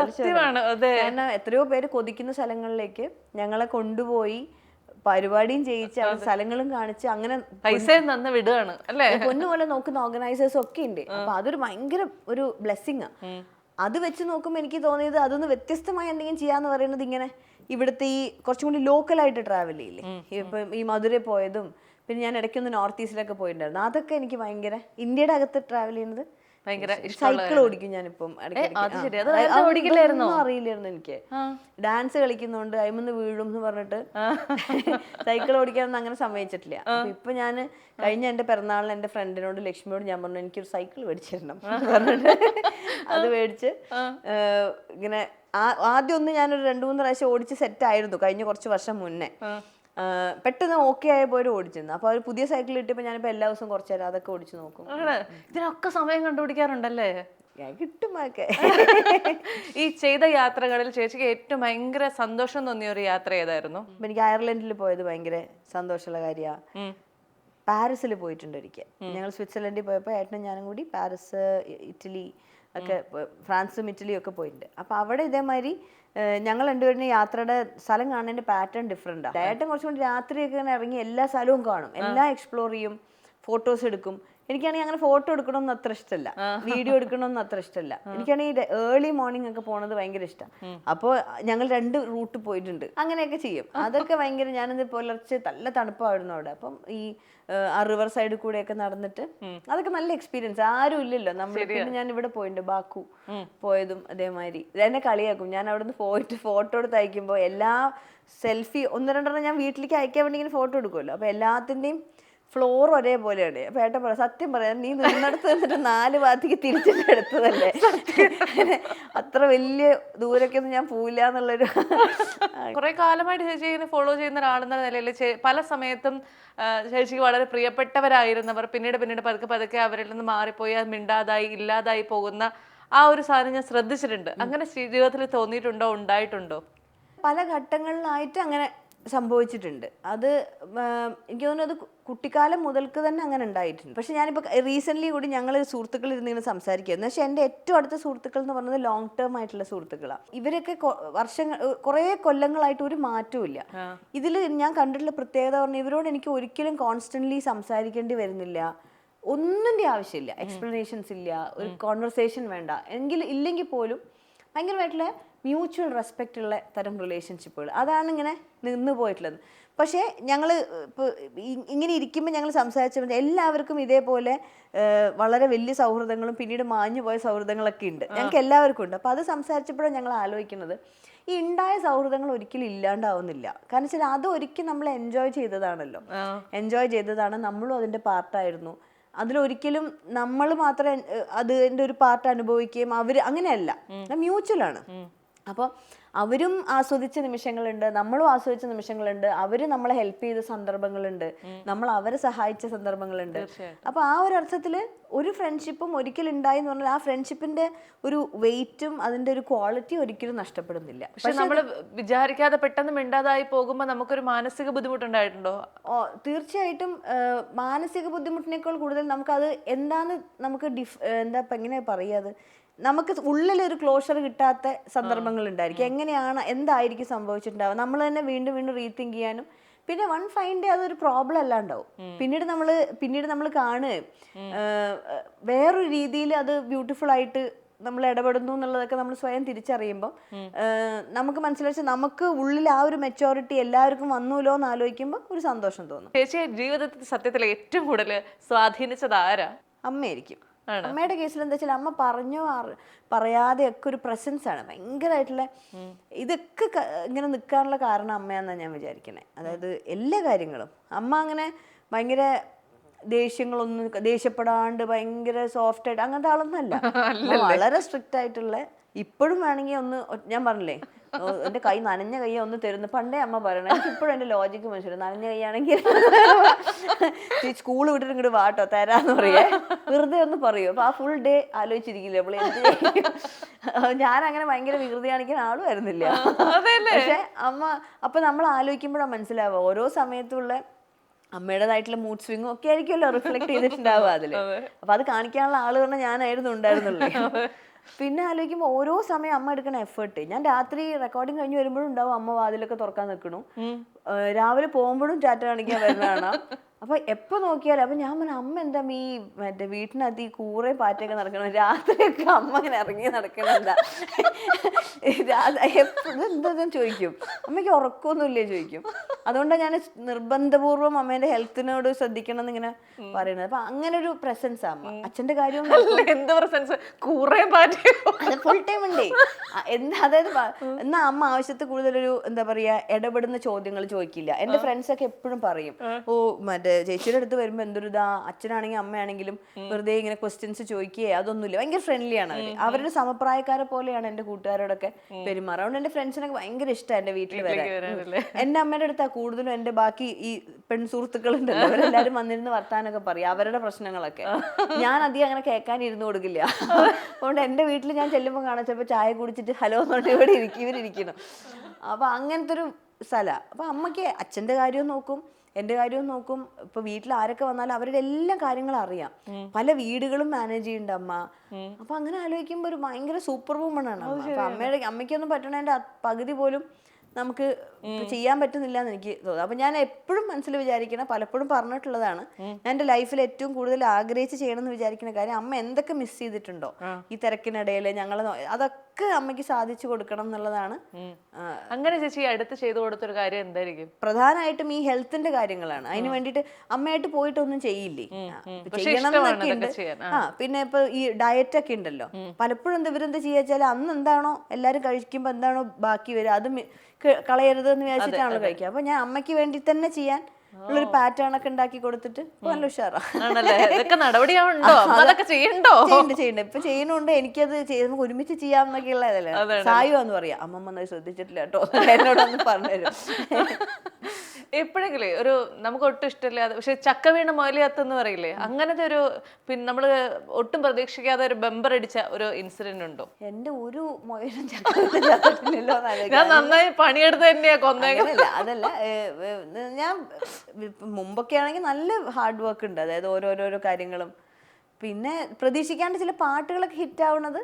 കാരണം എത്രയോ പേര് കൊതിക്കുന്ന സ്ഥലങ്ങളിലേക്ക് ഞങ്ങളെ കൊണ്ടുപോയി പരിപാടിയും ചെയ്യിച്ച് അവിടെ സ്ഥലങ്ങളും കാണിച്ച് അങ്ങനെ പൈസ തന്ന് വിടുകയാണ് അല്ലേ. പൊന്നുപോലെ നോക്കുന്ന ഓർഗനൈസേഴ്സ് ഒക്കെ ഉണ്ട്. അപ്പൊ അതൊരു ഭയങ്കര ഒരു ബ്ലെസ്സിങ് ആ. അത് വെച്ച് നോക്കുമ്പോൾ എനിക്ക് തോന്നിയത് അതൊന്ന് വ്യത്യസ്തമായി എന്തെങ്കിലും ചെയ്യാന്ന് പറയുന്നത് ഇങ്ങനെ ഇവിടുത്തെ ഈ കുറച്ചും കൂടി ലോക്കലായിട്ട് ട്രാവൽ ചെയ്യില്ലേ. ഇപ്പം ഈ മധുരയിൽ പോയതും പിന്നെ ഞാൻ ഇടയ്ക്കൊന്ന് നോർത്ത് ഈസ്റ്റിലൊക്കെ പോയിട്ടുണ്ടായിരുന്നു. അതൊക്കെ എനിക്ക് ഭയങ്കര ഇന്ത്യയുടെ അകത്ത് ട്രാവൽ ചെയ്യുന്നത് ഭയങ്കര സൈക്കിൾ ഓടിക്കും ഞാനിപ്പം അത് ശരി, അത് നേരത്തെ ഓടിക്കില്ലായിരുന്നോ? അറിയില്ലായിരുന്നു എനിക്ക്. ഡാൻസ് കളിക്കുന്നോണ്ട് അയിമന്ന് വീഴും എന്ന് പറഞ്ഞിട്ട് സൈക്കിൾ ഓടിക്കാനൊന്നും അങ്ങനെ സമ്മതിച്ചിട്ടില്ല. അപ്പൊ ഇപ്പൊ ഞാൻ കഴിഞ്ഞ എന്റെ പിറന്നാളിന് എന്റെ ഫ്രണ്ടിനോട് ലക്ഷ്മിയോട് ഞാൻ പറഞ്ഞു എനിക്കൊരു സൈക്കിൾ മേടിച്ചിരണം പറഞ്ഞിട്ട് അത് മേടിച്ച് ഇങ്ങനെ ആദ്യം ഒന്ന് ഞാനൊരു 2-3 പ്രാവശ്യം ഓടിച്ച് സെറ്റ് ആയിരുന്നു കഴിഞ്ഞ കുറച്ച് വർഷം മുന്നേ. പെട്ടെന്ന് ഓക്കെ ആയ പോലെ ഓടിച്ചിരുന്നു. അപ്പൊ ഒരു പുതിയ സൈക്കിൾ കിട്ടിയപ്പോ ഞാനിപ്പോ എല്ലാ ദിവസവും കുറച്ചു നേരം അതൊക്കെ ഓടിച്ചു നോക്കും. ഇതിനൊക്കെ സമയം കണ്ടുപിടിക്കാറുണ്ടല്ലേ? കിട്ടുമൊക്കെ. ഈ ചെയ്ത യാത്രകളിൽ ചേച്ചിക്ക് ഏറ്റവും ഭയങ്കര സന്തോഷം തോന്നിയ ഒരു യാത്ര ഏതായിരുന്നു? എനിക്ക് അയർലൻഡിൽ പോയത് ഭയങ്കര സന്തോഷമുള്ള കാര്യമാണ്. പാരീസിൽ പോയിട്ടുണ്ട് ഒരിക്കൽ. ഞങ്ങൾ സ്വിറ്റ്സർലൻഡിൽ പോയപ്പോൾ ഏട്ടനും ഞാനും കൂടി പാരീസ്, ഇറ്റലി ഒക്കെ, ഫ്രാൻസും ഇറ്റലിയും ഒക്കെ പോയിട്ടുണ്ട്. അപ്പൊ അവിടെ ഇതേമാതിരി ഞങ്ങൾ രണ്ടുപേരും യാത്രയുടെ സ്ഥലം കാണുന്നതിന്റെ പാറ്റേൺ ഡിഫറെന്റാണ്. ഏട്ടൻ കുറച്ചും കൂടി രാത്രിയൊക്കെ ഇങ്ങനെ ഇറങ്ങി എല്ലാ സ്ഥലവും കാണും, എല്ലാം എക്സ്പ്ലോർ ചെയ്യും, ഫോട്ടോസ് എടുക്കും. എനിക്കാണെങ്കിൽ അങ്ങനെ ഫോട്ടോ എടുക്കണമെന്ന് അത്ര ഇഷ്ടമല്ല, വീഡിയോ എടുക്കണമെന്ന് അത്ര ഇഷ്ടമല്ല. എനിക്കാണെങ്കിൽ ഏർലി മോർണിംഗ് ഒക്കെ പോണത് ഭയങ്കര ഇഷ്ടമാണ്. അപ്പോൾ ഞങ്ങൾ 2 റൂട്ട് പോയിട്ടുണ്ട്. അങ്ങനെയൊക്കെ ചെയ്യും. അതൊക്കെ ഭയങ്കര, ഞാനിത് പുലർച്ചെ നല്ല തണുപ്പായിരുന്നു അവിടെ. അപ്പം ഈ ആ റിവർ സൈഡിൽ കൂടെയൊക്കെ നടന്നിട്ട് അതൊക്കെ നല്ല എക്സ്പീരിയൻസ്. ആരും ഇല്ലല്ലോ നമ്മൾ. പിന്നെ ഞാൻ ഇവിടെ പോയിട്ടുണ്ട്, ബാക്കു പോയതും അതേമാതിരി. എന്നെ കളിയാക്കും, ഞാൻ അവിടെ നിന്ന് പോയിട്ട് ഫോട്ടോ എടുത്ത് അയക്കുമ്പോൾ എല്ലാ സെൽഫി 1-2 ഞാൻ വീട്ടിലേക്ക് അയക്കാൻ വേണ്ടി ഇങ്ങനെ ഫോട്ടോ എടുക്കുമല്ലോ. അപ്പൊ എല്ലാത്തിൻ്റെയും ഫ്ലോർ ഒരേപോലെയാണ്. അപ്പൊ ഏട്ടൻ പറയാം, സത്യം പറയാം, നീ നിന്നടുത്ത് നിന്നിട്ട് 4 ഭാഗത്തേക്ക് തിരിച്ചിട്ട് എടുത്തതല്ലേ, അത്ര വലിയ ദൂരൊക്കെയൊന്നും ഞാൻ പോവില്ല എന്നുള്ളൊരു. കുറെ കാലമായിട്ട് ചേച്ചി ഇങ്ങനെ ഫോളോ ചെയ്യുന്ന ഒരാളെന്ന നിലയിൽ പല സമയത്തും ചേച്ചിക്ക് വളരെ പ്രിയപ്പെട്ടവരായിരുന്നവർ പിന്നീട് പതുക്കെ അവരിൽ നിന്ന് മാറിപ്പോയി, മിണ്ടാതായി ഇല്ലാതായി പോകുന്ന ആ ഒരു സാധനം ഞാൻ ശ്രദ്ധിച്ചിട്ടുണ്ട്. അങ്ങനെ ജീവിതത്തിൽ തോന്നിയിട്ടുണ്ടോ, ഉണ്ടായിട്ടുണ്ടോ? പല ഘട്ടങ്ങളിലായിട്ട് അങ്ങനെ സംഭവിച്ചിട്ടുണ്ട്. അത് എനിക്ക് തോന്നുന്നു അത് കുട്ടിക്കാലം മുതൽക്ക് തന്നെ അങ്ങനെ ഉണ്ടായിട്ടുണ്ട്. പക്ഷെ ഞാനിപ്പോൾ റീസെൻ്റ്ലി കൂടി ഞങ്ങൾ സുഹൃത്തുക്കൾ ഇരുന്നിങ്ങനെ സംസാരിക്കുകയായിരുന്നു. പക്ഷെ എൻ്റെ ഏറ്റവും അടുത്ത സുഹൃത്തുക്കൾ എന്ന് പറയുന്നത് ലോങ് ടേം ആയിട്ടുള്ള സുഹൃത്തുക്കളാണ്. ഇവരൊക്കെ കുറേ കൊല്ലങ്ങളായിട്ട് ഒരു മാറ്റവും ഇല്ല. ഇതിൽ ഞാൻ കണ്ടിട്ടുള്ള പ്രത്യേകത പറഞ്ഞാൽ ഇവരോട് എനിക്ക് ഒരിക്കലും കോൺസ്റ്റൻ്റ്ലി സംസാരിക്കേണ്ടി വരുന്നില്ല, ഒന്നിൻ്റെ ആവശ്യമില്ല, എക്സ്പ്ലനേഷൻസ് ഇല്ല, ഒരു കോൺവെർസേഷൻ വേണ്ട. ഇല്ലെങ്കിൽ പോലും ഭയങ്കരമായിട്ടുള്ള മ്യൂച്വൽ റെസ്പെക്റ്റ് ഉള്ള തരം റിലേഷൻഷിപ്പുകൾ, അതാണ് ഇങ്ങനെ നിന്ന് പോയിട്ടുള്ളത്. പക്ഷേ ഞങ്ങൾ ഇപ്പോൾ ഇങ്ങനെ ഇരിക്കുമ്പോൾ ഞങ്ങൾ സംസാരിച്ചപ്പോൾ എല്ലാവർക്കും ഇതേപോലെ വളരെ വലിയ സൗഹൃദങ്ങളും പിന്നീട് മാഞ്ഞു പോയ സൗഹൃദങ്ങളൊക്കെ ഉണ്ട്, ഞങ്ങൾക്ക് എല്ലാവർക്കും ഉണ്ട്. അപ്പോൾ അത് സംസാരിച്ചപ്പോഴാണ് ഞങ്ങൾ ആലോചിക്കുന്നത്, ഈ ഉണ്ടായ സൗഹൃദങ്ങൾ ഒരിക്കലും ഇല്ലാണ്ടാവുന്നില്ല. കാരണം വെച്ചാൽ അത് ഒരിക്കലും നമ്മൾ എൻജോയ് ചെയ്തതാണ്, നമ്മളും അതിൻ്റെ പാർട്ടായിരുന്നു. അതിലൊരിക്കലും നമ്മൾ മാത്രം അതിൻ്റെ ഒരു പാർട്ട് അനുഭവിക്കുകയും അങ്ങനെയല്ല, മ്യൂച്വലാണ്. അപ്പോൾ അവരും ആസ്വദിച്ച നിമിഷങ്ങളുണ്ട്, നമ്മളും ആസ്വദിച്ച നിമിഷങ്ങളുണ്ട്, അവർ നമ്മളെ ഹെൽപ്പ് ചെയ്ത സന്ദർഭങ്ങളുണ്ട്, നമ്മൾ അവരെ സഹായിച്ച സന്ദർഭങ്ങളുണ്ട്. അപ്പോൾ ആ ഒരു അർത്ഥത്തിൽ ഒരു ഫ്രണ്ട്ഷിപ്പും ഒരിക്കലും ഉണ്ടായി എന്ന് പറഞ്ഞാൽ ആ ഫ്രണ്ട്ഷിപ്പിന്റെ ഒരു വെയിറ്റും അതിന്റെ ഒരു ക്വാളിറ്റി ഒരിക്കലും നഷ്ടപ്പെടുന്നില്ല. പക്ഷെ നമ്മൾ വിചാരിക്കാതെ പെട്ടെന്ന് മിണ്ടാതായി പോകുമ്പോൾ നമുക്കൊരു മാനസിക ബുദ്ധിമുട്ടുണ്ടായിട്ടുണ്ടോ? തീർച്ചയായിട്ടും മാനസിക ബുദ്ധിമുട്ടിനേക്കാൾ കൂടുതൽ നമുക്കത് എന്താണ്, നമുക്ക് എന്താ ഇപ്പം എങ്ങനെ പറയാത്, നമുക്ക് ഉള്ളിലൊരു ക്ലോഷർ കിട്ടാത്ത സന്ദർഭങ്ങൾ ഉണ്ടായിരിക്കും. എന്തായിരിക്കും സംഭവിച്ചിട്ടുണ്ടാവുക, നമ്മൾ തന്നെ വീണ്ടും റീതിങ്ക് ചെയ്യാനും, പിന്നെ വൺ ഫൈൻ ഡേ അതൊരു പ്രോബ്ലം അല്ലാണ്ടാവും. പിന്നീട് നമ്മൾ കാണുകയും വേറൊരു രീതിയിൽ അത് ബ്യൂട്ടിഫുൾ ആയിട്ട് നമ്മൾ ഇടപെടുന്നു എന്നുള്ളതൊക്കെ നമ്മൾ സ്വയം തിരിച്ചറിയുമ്പോൾ നമുക്ക് മനസ്സിലാക്കി നമുക്ക് ഉള്ളിൽ ആ ഒരു മെച്ചോറിറ്റി എല്ലാവർക്കും വന്നൂലോ എന്ന് ആലോചിക്കുമ്പോൾ ഒരു സന്തോഷം തോന്നും. ചേച്ചി ജീവിതത്തിൽ സത്യത്തിൽ ഏറ്റവും കൂടുതൽ സ്വാധീനിച്ചത് ആരാ? അമ്മയായിരിക്കും. അമ്മയുടെ കേസിൽ എന്താ വെച്ചാൽ അമ്മ പറയാതെ ഒക്കെ ഒരു പ്രസൻസ് ആണ് ഭയങ്കരമായിട്ടുള്ള. ഇതൊക്കെ ഇങ്ങനെ നിൽക്കാനുള്ള കാരണം അമ്മയാണെന്നാണ് ഞാൻ വിചാരിക്കണേ. അതായത് എല്ലാ കാര്യങ്ങളും അമ്മ അങ്ങനെ ഭയങ്കര ദേഷ്യപ്പെടാണ്ട് ഭയങ്കര സോഫ്റ്റ് ആയിട്ട് അങ്ങനത്തെ ആളൊന്നും അല്ല. വളരെ സ്ട്രിക്റ്റ് ആയിട്ടുള്ള. ഇപ്പോഴും വേണമെങ്കിൽ ഞാൻ പറഞ്ഞില്ലേ, എൻ്റെ കൈ നനഞ്ഞ കൈ ഒന്ന് തരുന്നു പണ്ടേ അമ്മ പറയണം. എനിക്ക് ഇപ്പോഴും എൻ്റെ ലോജിക്ക് മനസ്സിലായി. നനഞ്ഞ കൈയാണെങ്കിൽ സ്കൂൾ വിട്ടിട്ട് ഇങ്ങോട്ട് വാട്ടോ തരാന്ന് പറയേ, വെറുതെ ഒന്ന് പറയൂ. അപ്പൊ ആ ഫുൾ ഡേ ആലോചിച്ചിരിക്കില്ലേ നമ്മൾ എന്ത് ചെയ്യും. ഞാൻ അങ്ങനെ ഭയങ്കര വികൃതി കാണിക്കാൻ ആളും ആയിരുന്നില്ല. പക്ഷെ അമ്മ അപ്പൊ നമ്മൾ ആലോചിക്കുമ്പോഴാണ് മനസ്സിലാവുക ഓരോ സമയത്തുള്ള അമ്മയുടേതായിട്ടുള്ള മൂഡ് സ്വിങ്ങും ഒക്കെ ആയിരിക്കുമല്ലോ റിഫ്ലക്ട് ചെയ്തിട്ടുണ്ടാവുക അതില്. അപ്പൊ അത് കാണിക്കാനുള്ള ആള് പറഞ്ഞാൽ ഞാനായിരുന്നു ഉണ്ടായിരുന്നുള്ളൂ. പിന്നെ ആലോചിക്കുമ്പോൾ ഓരോ സമയം അമ്മ എടുക്കണ എഫേർട്ട്. ഞാൻ രാത്രി റെക്കോർഡിങ് കഴിഞ്ഞ് വരുമ്പോഴും ഉണ്ടാവും അമ്മ വാതിലൊക്കെ തുറക്കാൻ നിൽക്കണു, രാവിലെ പോകുമ്പോഴും ചാറ്റ കാണിക്കാൻ വരുന്നതാണ്. അപ്പൊ എപ്പോ നോക്കിയാലും അപ്പൊ ഞാൻ പറഞ്ഞു അമ്മ എന്താ ഈ മറ്റേ വീട്ടിനകത്ത് ഈ കൂറേ പാറ്റൊക്കെ നടക്കണം, രാത്രിയൊക്കെ അമ്മ ഇങ്ങനെ ഇറങ്ങി നടക്കണം എന്താ എപ്പോഴും എന്താ ചോദിക്കും. അമ്മയ്ക്ക് ഉറക്കമൊന്നുമില്ലേ ചോദിക്കും. അതുകൊണ്ടാണ് ഞാൻ നിർബന്ധപൂർവ്വം അമ്മേന്റെ ഹെൽത്തിനോട് ശ്രദ്ധിക്കണം എന്നിങ്ങനെ പറയുന്നത്. അപ്പൊ അങ്ങനെ ഒരു പ്രസൻസ് അമ്മ. അച്ഛന്റെ കാര്യം എന്ത് പ്രസൻസ്, കൂറേ പാറ്റയോ? അത് ഫുൾ ടൈം ഉണ്ടേ. അതായത് എന്നാ അമ്മ ആവശ്യത്തിൽ കൂടുതലൊരു എന്താ പറയാ ഇടപെടുന്ന ചോദ്യങ്ങൾ ചോദിക്കില്ല. എന്റെ ഫ്രണ്ട്സ് ഒക്കെ എപ്പോഴും പറയും, ഓ മറ്റേ ചേച്ചിയുടെ അടുത്ത് വരുമ്പോ എന്തൊരു ഇതാ, അച്ഛനാണെങ്കിലും അമ്മയാണെങ്കിലും വെറുതെ ഇങ്ങനെ ക്വസ്റ്റ്യൻസ് ചോദിക്കുകയെ അതൊന്നുമില്ല, ഭയങ്കര ഫ്രണ്ട്ലിയാണ് അവര്. അവരുടെ സമപ്രായക്കാരെ പോലെയാണ് എന്റെ കൂട്ടുകാരോടൊക്കെ പെരുമാറുക. അതുകൊണ്ട് എന്റെ ഫ്രണ്ട്സിനൊക്കെ ഭയങ്കര ഇഷ്ടമാണ് എന്റെ വീട്ടിൽ വരാൻ. എന്റെ അമ്മയുടെ അടുത്താ കൂടുതലും എന്റെ ബാക്കി ഈ പെൺ സുഹൃത്തുക്കളുണ്ടല്ലോ അവരെല്ലാരും വന്നിരുന്ന് വർത്താനൊക്കെ പറയും അവരുടെ പ്രശ്നങ്ങളൊക്കെ. ഞാൻ അധികം അങ്ങനെ കേൾക്കാൻ ഇരുന്ന് കൊടുക്കില്ല. അതുകൊണ്ട് എന്റെ വീട്ടിൽ ഞാൻ ചെല്ലുമ്പോൾ കാണാൻ ചിലപ്പോൾ ചായ കുടിച്ചിട്ട് ഹലോ എന്നിട്ട് ഇവിടെ ഇവരിയ്ക്കുന്നു. അപ്പൊ അങ്ങനത്തെ ഒരു സ്ഥലമാണ്. അപ്പൊ അമ്മയ്ക്ക് അച്ഛന്റെ കാര്യവും നോക്കും, എന്റെ കാര്യവും നോക്കും. ഇപ്പൊ വീട്ടിൽ ആരൊക്കെ വന്നാലും അവരുടെ എല്ലാ കാര്യങ്ങളും അറിയാം. പല വീടുകളും മാനേജ് ചെയ്യുന്നുണ്ട് അമ്മ. അപ്പൊ അങ്ങനെ ആലോചിക്കുമ്പോ ഒരു ഭയങ്കര സൂപ്പർ വുമണാണ് അമ്മ. അപ്പൊ അമ്മയ്ക്കൊന്നും പറ്റണേന്റെ പകുതി പോലും നമുക്ക് ചെയ്യാൻ പറ്റുന്നില്ല എന്ന് എനിക്ക് തോന്നുന്നു. അപ്പൊ ഞാൻ എപ്പോഴും മനസ്സിൽ വിചാരിക്കണം, പലപ്പോഴും പറഞ്ഞിട്ടുള്ളതാണ്, ഞാൻ എൻ്റെ ലൈഫിൽ ഏറ്റവും കൂടുതൽ ആഗ്രഹിച്ച് ചെയ്യണം എന്ന് വിചാരിക്കുന്ന കാര്യം അമ്മ എന്തൊക്കെ മിസ് ചെയ്തിട്ടുണ്ടോ ഈ തിരക്കിനിടയിൽ ഞങ്ങൾ അതൊക്കെ അമ്മയ്ക്ക് സാധിച്ചു കൊടുക്കണം എന്നുള്ളതാണ്. അങ്ങനെ ചേച്ചി അടുത്ത് ചെയ്തു കൊടുത്തൊരു കാര്യം എന്തായിരിക്കും? പ്രധാനമായിട്ടും ഈ ഹെൽത്തിന്റെ കാര്യങ്ങളാണ്. അതിന് വേണ്ടിയിട്ട് അമ്മയായിട്ട് പോയിട്ടൊന്നും ചെയ്യില്ലേ, ചെയ്യണം എന്നൊക്കെ ഉണ്ട്. പിന്നെ ഇപ്പൊ ഈ ഡയറ്റ് ഒക്കെ ഉണ്ടല്ലോ, പലപ്പോഴും ഇവരെന്താ ചെയ്യാച്ചാൽ അന്ന് എന്താണോ എല്ലാരും കഴിക്കുമ്പോ എന്താണോ ബാക്കി വരിക അത് കളയരുത് എന്ന് വിചാരിച്ചിട്ടാണല്ലോ കഴിക്കുക. അപ്പൊ ഞാൻ അമ്മയ്ക്ക് വേണ്ടി തന്നെ ചെയ്യാൻ ഉള്ളൊരു പാറ്റേൺ ഒക്കെ ഉണ്ടാക്കി കൊടുത്തിട്ട് നല്ല ഉഷാറാ. ചെയ്യണ്ട ഇപ്പൊ ചെയ്യുന്നുണ്ട്. എനിക്കത് നമുക്ക് ഒരുമിച്ച് ചെയ്യാന്നൊക്കെ ഉള്ളതല്ലേ. സായുവാന്ന് പറയാ, അമ്മമ്മ ശ്രദ്ധിച്ചിട്ടില്ല കേട്ടോ എന്നോടൊന്ന് പറഞ്ഞുതരും. എപ്പോഴെങ്കിലും ഒരു നമുക്ക് ഒട്ടും ഇഷ്ടമില്ലാതെ പക്ഷെ ചക്ക വീണ മുയലിയത്തെന്ന് പറയില്ലേ, അങ്ങനത്തെ ഒരു പിന്നെ നമ്മള് ഒട്ടും പ്രതീക്ഷിക്കാതെ ഒരു ബമ്പർ അടിച്ച ഒരു ഇൻസിഡന്റ് ഉണ്ടോ? എന്റെ ഒരു മുയലും ചക്കല്ലോ. ഞാൻ നന്നായി പണിയെടുത്ത് തന്നെയാ കൊന്നേക്കല്ല. അതല്ല, ഞാൻ മുമ്പൊക്കെ ആണെങ്കിൽ നല്ല ഹാർഡ് വർക്ക് ഉണ്ട്. അതായത് ഓരോരോ കാര്യങ്ങളും പിന്നെ പ്രതീക്ഷിക്കാണ്ട് ചില പാട്ടുകളൊക്കെ ഹിറ്റ് ആവുന്നത്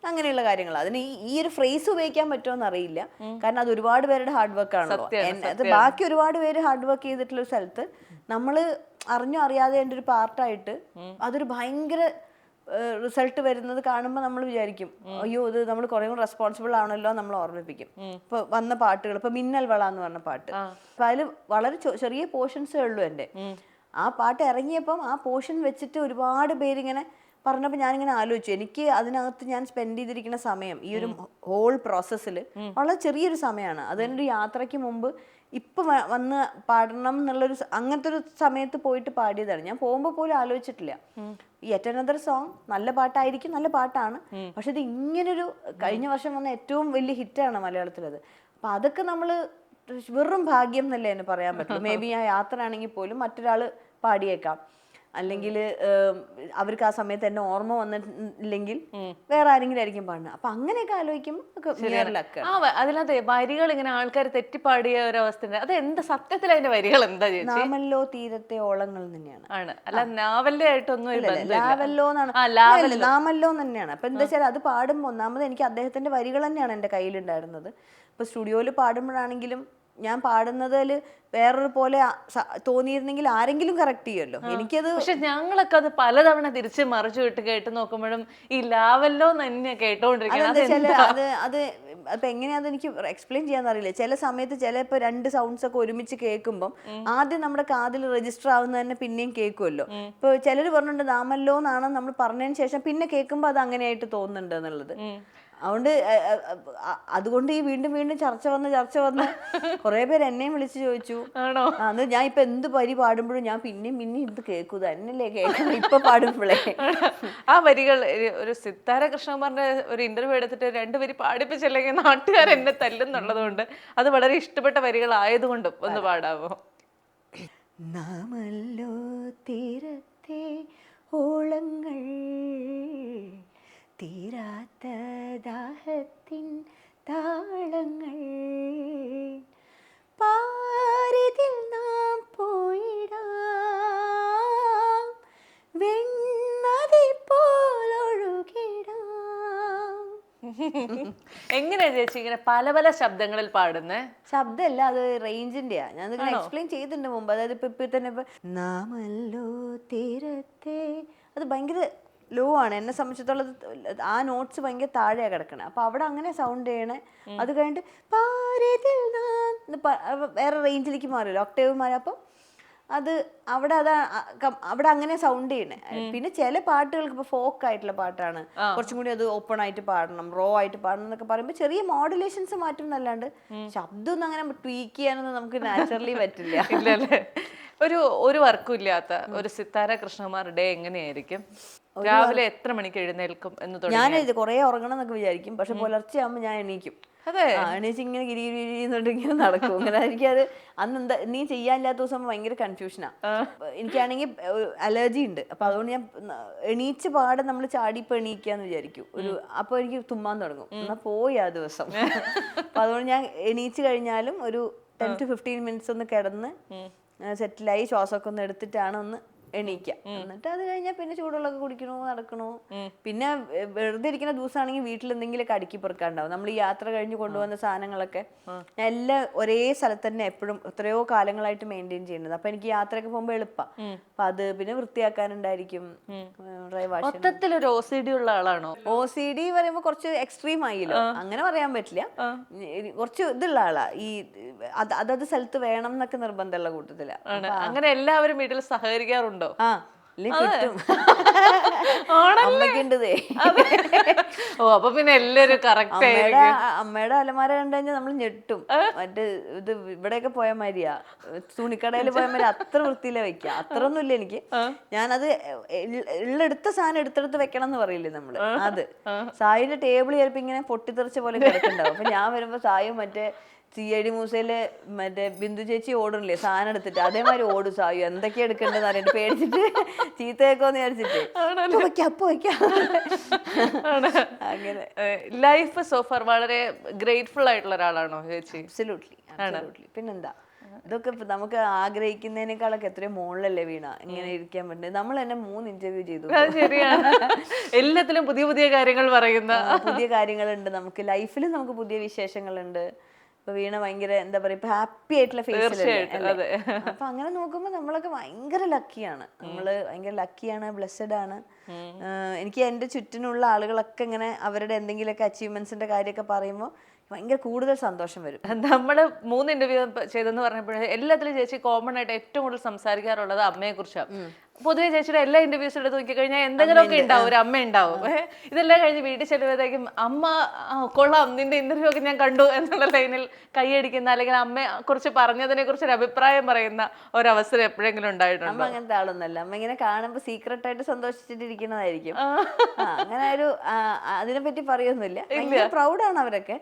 അങ്ങനെയുള്ള കാര്യങ്ങൾ. അതിന് ഈ ഒരു ഫ്രേസ് ഉപയോഗിക്കാൻ പറ്റുമോന്ന് അറിയില്ല, കാരണം അത് ഒരുപാട് പേരുടെ ഹാർഡ് വർക്ക് ആണല്ലോ. അത് ബാക്കി ഒരുപാട് പേര് ഹാർഡ് വർക്ക് ചെയ്തിട്ടുള്ള ഒരു സ്ഥലത്ത് നമ്മള് അറിഞ്ഞോ അറിയാതെ എൻ്റെ ഒരു പാർട്ടായിട്ട് അതൊരു ഭയങ്കര റിസൾട്ട് വരുന്നത് കാണുമ്പോൾ നമ്മൾ വിചാരിക്കും അയ്യോ ഇത് നമ്മൾ കുറേ കൂടെ റെസ്പോൺസിബിൾ ആണല്ലോ നമ്മൾ ഓർമ്മിപ്പിക്കും. ഇപ്പൊ വന്ന പാട്ടുകൾ, ഇപ്പൊ മിന്നൽ വള എന്ന് പറഞ്ഞ പാട്ട്, അപ്പൊ അതിൽ വളരെ ചെറിയ പോർഷൻസേ ഉള്ളൂ എൻ്റെ. ആ പാട്ട് ഇറങ്ങിയപ്പം ആ പോർഷൻ വെച്ചിട്ട് ഒരുപാട് പേരിങ്ങനെ പറഞ്ഞപ്പോൾ ഞാനിങ്ങനെ ആലോചിച്ചു, എനിക്ക് അതിനകത്ത് ഞാൻ സ്പെൻഡ് ചെയ്തിരിക്കുന്ന സമയം ഈ ഒരു ഹോൾ പ്രോസസ്സിൽ വളരെ ചെറിയൊരു സമയമാണ്. അതെൻ്റെ യാത്രയ്ക്ക് മുമ്പ് ഇപ്പം വന്ന് പാടണം എന്നുള്ളൊരു അങ്ങനത്തെ ഒരു സമയത്ത് പോയിട്ട് പാടിയതാണ്. ഞാൻ പോകുമ്പോൾ പോലും ആലോചിച്ചിട്ടില്ല ഈ യെറ്റ് അനദർ സോങ് നല്ല പാട്ടായിരിക്കും, നല്ല പാട്ടാണ്, പക്ഷെ ഇത് ഇങ്ങനൊരു കഴിഞ്ഞ വർഷം വന്ന ഏറ്റവും വലിയ ഹിറ്റാണ് മലയാളത്തിലത്. അപ്പം അതൊക്കെ നമ്മൾ വെറും ഭാഗ്യം എന്നല്ലേ എന്നെ പറയാൻ പറ്റുള്ളൂ. മേ ബി ആ യാത്ര ആണെങ്കിൽ പോലും മറ്റൊരാൾ പാടിയേക്കാം, അല്ലെങ്കിൽ അവർക്ക് ആ സമയത്ത് എന്നെ ഓർമ്മ വന്നിട്ടില്ലെങ്കിൽ വേറെ ആരെങ്കിലും ആയിരിക്കും പാടുന്നത്. അപ്പൊ അങ്ങനെയൊക്കെ ആലോചിക്കുമ്പോൾ അതിനകത്ത് വരികൾ ഇങ്ങനെ ആൾക്കാർ തെറ്റിപ്പാടിയ ഒരു അവസ്ഥ, അത് എന്താ സത്യത്തിൽ അതിന്റെ വരികൾ എന്താ? നാമല്ലോ തീരത്തെ ഓളങ്ങൾ തന്നെയാണ്. ആണ്, അല്ല നാവല്ലേ ആയിട്ടൊന്നും ലാവല്ലോ എന്നാണ്, നാമല്ലോ തന്നെയാണ്. അപ്പൊ എന്താ വെച്ചാൽ അത് പാടുമ്പോൾ ഒന്നാമത് എനിക്ക് അദ്ദേഹത്തിന്റെ വരികൾ തന്നെയാണ് എൻ്റെ കയ്യിലുണ്ടായിരുന്നത്. ഇപ്പൊ സ്റ്റുഡിയോയിൽ പാടുമ്പോഴാണെങ്കിലും ഞാൻ പാടുന്നതിൽ വേറൊരു പോലെ തോന്നിയിരുന്നെങ്കിൽ ആരെങ്കിലും കറക്റ്റ് ചെയ്യുമല്ലോ. എനിക്കത് പക്ഷെ ഞങ്ങളൊക്കെ അത് പലതവണ തിരിച്ച് മറിച്ചു വിട്ട് കേട്ട് നോക്കുമ്പോഴും ഈ ലാവല്ലോ തന്നെ കേട്ടോണ്ടിരിക്കുന്നത്. അത് അപ്പൊ എങ്ങനെയാന്ന് എനിക്ക് എക്സ്പ്ലെയിൻ ചെയ്യാന്നറിയില്ല. ചില സമയത്ത് ചിലപ്പോ രണ്ട് സൗണ്ട്സ് ഒക്കെ ഒരുമിച്ച് കേൾക്കുമ്പോൾ ആദ്യം നമ്മുടെ കാതിൽ രജിസ്റ്റർ ആവുന്ന തന്നെ പിന്നെയും കേൾക്കുമല്ലോ. ഇപ്പൊ ചിലർ പറഞ്ഞിട്ടുണ്ട് നാമല്ലോ എന്നാണ് നമ്മൾ പറഞ്ഞതിന് ശേഷം പിന്നെ കേൾക്കുമ്പോൾ അത് അങ്ങനെയായിട്ട് തോന്നുന്നുണ്ട് എന്നുള്ളത്. അതുകൊണ്ട് ഈ വീണ്ടും ചർച്ച വന്ന് കുറെ പേര് എന്നെയും വിളിച്ചു ചോദിച്ചു, അത് ഞാൻ ഇപ്പൊ എന്ത് വരി പാടുമ്പോഴും ഞാൻ പിന്നെയും ഇത് കേൾക്കുക എന്നല്ലേ കേൾക്കുന്നത് ഇപ്പൊ പാടുമ്പോഴേ. ആ വരികൾ ഒരു സിത്താര കൃഷ്ണകുമാറിന്റെ ഒരു ഇന്റർവ്യൂ എടുത്തിട്ട് 2 വരി പാടിപ്പിച്ചില്ലെങ്കിൽ നാട്ടുകാർ എന്നെ തല്ലുന്നുള്ളത് കൊണ്ട് അത് വളരെ ഇഷ്ടപ്പെട്ട വരികൾ ആയതുകൊണ്ടും ഒന്ന് പാടാമോ? നാമല്ലോ തീരത്തെ ഓളങ്ങൾ തീരാത്ത ദാഹത്തിൻ താളങ്ങൾ പാരിതിൽ നാം പോയിടാം വെണ്ണതി പോലൊഴുകിടാം. എങ്ങനെയാ ചേച്ചി ഇങ്ങനെ പല പല ശബ്ദങ്ങളിൽ പാടുന്നേ? ശബ്ദമല്ല, അത് റേഞ്ചിന്റെയാ. ഞാൻ എക്സ്പ്ലെയിൻ ചെയ്തിട്ടുണ്ട് മുമ്പ്. അതായത് ഇപ്പൊ തന്നെ നാമല്ലോ തീരത്തെ, അത് ഭയങ്കര ലോ ആണ്. എന്നെ സംബന്ധിച്ചിടത്തോളം ആ നോട്ട്സ് ഭയങ്കര താഴെയാണ് കിടക്കണേ. അപ്പൊ അവിടെ അങ്ങനെ സൗണ്ട് ചെയ്യണേ. അത് കഴിഞ്ഞിട്ട് വേറെ റേഞ്ചിലേക്ക് മാറിയല്ലോ, ഒക്ടേവ് മാറി. അപ്പം അത് അവിടെ അവിടെ അങ്ങനെ സൗണ്ട് ചെയ്യണേ. പിന്നെ ചില പാട്ടുകൾക്ക് ഇപ്പൊ ഫോക്ക് ആയിട്ടുള്ള പാട്ടാണ്, കുറച്ചും കൂടി അത് ഓപ്പൺ ആയിട്ട് പാടണം, റോ ആയിട്ട് പാടണം എന്നൊക്കെ പറയുമ്പോൾ ചെറിയ മോഡുലേഷൻസ് മാറ്റും എന്നല്ലാണ്ട് ശബ്ദമൊന്നും അങ്ങനെ ട്വീക്ക് ചെയ്യാനൊന്നും നമുക്ക് നാച്ചുറലി പറ്റില്ല. ഇല്ലല്ലേ? ഒരു വർക്കും ഇല്ലാത്ത ഒരു സിത്താര കൃഷ്ണകുമാർ ഡേ എങ്ങനെയായിരിക്കും? രാവിലെ എത്ര മണിക്ക് എഴുന്നേൽക്കും എന്ന് തുടങ്ങി? ഞാൻ കുറെ ഉറങ്ങണം എന്നൊക്കെ വിചാരിക്കും, പക്ഷെ പുലർച്ചെ ആകുമ്പോൾ ഞാൻ എണീക്കും. എണീച്ച് ഇങ്ങനെ ഇങ്ങനെ നടക്കും. അങ്ങനെ എനിക്കത് അന്ന് എന്താ നീ ചെയ്യാനില്ലാത്ത ദിവസം ഭയങ്കര കൺഫ്യൂഷനാ. എനിക്കാണെങ്കിൽ അലർജി ഉണ്ട്. അപ്പൊ അതുകൊണ്ട് ഞാൻ എണീച്ച് പാടെ നമ്മൾ ചാടിപ്പോ എണീക്കാന്ന് വിചാരിക്കും. അപ്പൊ എനിക്ക് തുമ്മാൻ തുടങ്ങും. എന്നാ പോയി ആ ദിവസം. അപ്പൊ അതുകൊണ്ട് ഞാൻ എണീച്ച് കഴിഞ്ഞാലും ഒരു 10 to 15 minutes ഒന്ന് കിടന്ന് സെറ്റിലായി ശ്വാസമൊക്കെ ഒന്ന് എടുത്തിട്ടാണ് ഒന്ന് എണീക്കുക. എന്നിട്ട് അത് കഴിഞ്ഞാൽ പിന്നെ ചൂടുവെള്ളമൊക്കെ കുടിക്കണോ, നടക്കണോ. പിന്നെ വെറുതെ ഇരിക്കുന്ന ദിവസമാണെങ്കിൽ വീട്ടിൽ എന്തെങ്കിലുമൊക്കെ അടുക്കി പെറുക്കാണ്ടാവും. നമ്മൾ ഈ യാത്ര കഴിഞ്ഞ് കൊണ്ടുവന്ന സാധനങ്ങളൊക്കെ ഞാൻ എല്ലാം ഒരേ സ്ഥലത്ത് തന്നെ എപ്പോഴും എത്രയോ കാലങ്ങളായിട്ട് മെയിൻറ്റെയിൻ ചെയ്യുന്നത്. അപ്പൊ എനിക്ക് യാത്രയൊക്കെ പോകുമ്പോൾ എളുപ്പമാണ്. അപ്പൊ അത് പിന്നെ വൃത്തിയാക്കാനുണ്ടായിരിക്കും. മൊത്തത്തിലൊരു OCD ഉള്ള ആളാണോ? OCD പറയുമ്പോ കുറച്ച് എക്സ്ട്രീം ആയില്ലോ, അങ്ങനെ പറയാൻ പറ്റില്ല. കുറച്ച് ഇതുള്ള ആളാ. ഈ അതത് സ്ഥലത്ത് വേണം എന്നൊക്കെ നിർബന്ധമുള്ള കൂട്ടത്തില. അങ്ങനെ എല്ലാവരും വീട്ടിൽ സഹകരിക്കാറുണ്ട്? ആ, കിട്ടും. അമ്മയ്ക്കുണ്ടതേ. ഓ, അപ്പൊ പിന്നെ എല്ലാരും കറക്റ്റ്. അമ്മയുടെ അലമാര കണ്ടു കഴിഞ്ഞാൽ നമ്മൾ ഞെട്ടും. മറ്റേ ഇത് ഇവിടെയൊക്കെ പോയ മാതിരിയാ, തുണിക്കടയിൽ പോയ മാതിരി അത്ര വൃത്തിയില വെക്കുക. അത്ര ഒന്നും ഇല്ല എനിക്ക്. ഞാനത് ഉള്ളെടുത്ത സാധനം എടുത്തെടുത്ത് വെക്കണം എന്ന് പറയില്ലേ നമ്മള്. അത് സായിന്റെ ടേബിൾ ചിലപ്പോ ഇങ്ങനെ പൊട്ടിത്തെറിച്ച പോലെ കിടക്കുന്നുണ്ടാവും. അപ്പൊ ഞാൻ വരുമ്പോ സായും മറ്റേ CID മൂസയില് മറ്റേ ബിന്ദു ചേച്ചി ഓടണില്ലേ സാധനം എടുത്തിട്ട്, അതേമാതിരി ഓടും സായു. എന്തൊക്കെയാ എടുക്കേണ്ടതെന്ന് അറിയാം, പേടിച്ചിട്ട് ചീത്തയേക്കോന്ന് വിചാരിച്ചിട്ട് അപ്പൊ വയ്ക്കാം. അങ്ങനെ ലൈഫ് സോഫർ വളരെ ഗ്രേറ്റ്ഫുൾ ആയിട്ടുള്ള ഒരാളാണോ ചേച്ചി? അബ്സല്യൂട്ട്ലി. പിന്നെന്താ, ഇതൊക്കെ നമുക്ക് ആഗ്രഹിക്കുന്നതിനേക്കാളൊക്കെ എത്രയോ മുകളിലല്ലേ വീണ ഇങ്ങനെ ഇരിക്കാൻ പറ്റുന്നത്. നമ്മൾ തന്നെ 3 ഇന്റർവ്യൂ ചെയ്തു. ശരിയാണ്. എല്ലാത്തിലും പുതിയ പുതിയ കാര്യങ്ങൾ പറയുന്ന പുതിയ കാര്യങ്ങളുണ്ട് നമുക്ക് ലൈഫിൽ, നമുക്ക് പുതിയ വിശേഷങ്ങളുണ്ട്. ഇപ്പൊ വീണ ഭയങ്കര എന്താ പറയാ, ഇപ്പൊ ഹാപ്പി ആയിട്ടുള്ള ഫേസിലല്ലേ. അപ്പൊ അങ്ങനെ നോക്കുമ്പോ നമ്മളൊക്കെ ഭയങ്കര ലക്കിയാണ്. നമ്മള് ഭയങ്കര ലക്കിയാണ്, ബ്ലെസ്സഡ് ആണ്. എനിക്ക് എന്റെ ചുറ്റിനുള്ള ആളുകളൊക്കെ ഇങ്ങനെ അവരുടെ എന്തെങ്കിലുമൊക്കെ അച്ചീവ്മെന്റ്സിന്റെ കാര്യമൊക്കെ പറയുമ്പോൾ ഭയങ്കര കൂടുതൽ സന്തോഷം വരും. നമ്മള് 3 ഇന്റർവ്യൂ ചെയ്തെന്ന് പറഞ്ഞപ്പോഴേ എല്ലാത്തിലും ചേച്ചി കോമൺ ആയിട്ട് ഏറ്റവും കൂടുതൽ സംസാരിക്കാറുള്ളത് അമ്മയെ കുറിച്ചാണ്. പൊതുവെ ചേച്ചിയുടെ എല്ലാ ഇന്റർവ്യൂസ് എടുത്ത് നോക്കിക്കഴിഞ്ഞാൽ എന്തെങ്കിലുമൊക്കെ ഉണ്ടാവും, ഒരു അമ്മ ഉണ്ടാവും. ഇതെല്ലാം കഴിഞ്ഞ് വീട്ടിൽ ചെല്ലുമ്പോഴത്തേക്കും അമ്മ കൊള്ളാം, നിന്റെ ഇന്റർവ്യൂ ഒക്കെ ഞാൻ കണ്ടു എന്നുള്ള ലൈനിൽ കൈയടിക്കുന്ന, അല്ലെങ്കിൽ അമ്മയെ കുറിച്ച് പറഞ്ഞതിനെ കുറിച്ച് ഒരു അഭിപ്രായം പറയുന്ന ഒരവസരം എപ്പോഴെങ്കിലും ഉണ്ടായിട്ടുണ്ട്? അമ്മ അങ്ങനത്തെ ആളൊന്നല്ല. അമ്മ ഇങ്ങനെ കാണുമ്പോൾ സീക്രട്ട് ആയിട്ട് സന്തോഷിച്ചിട്ടിരിക്കുന്നതായിരിക്കും. അങ്ങനെ ഒരു അതിനെപ്പറ്റി പറയൊന്നുമില്ല. ഭയങ്കര പ്രൗഡാണ് അവരൊക്കെ,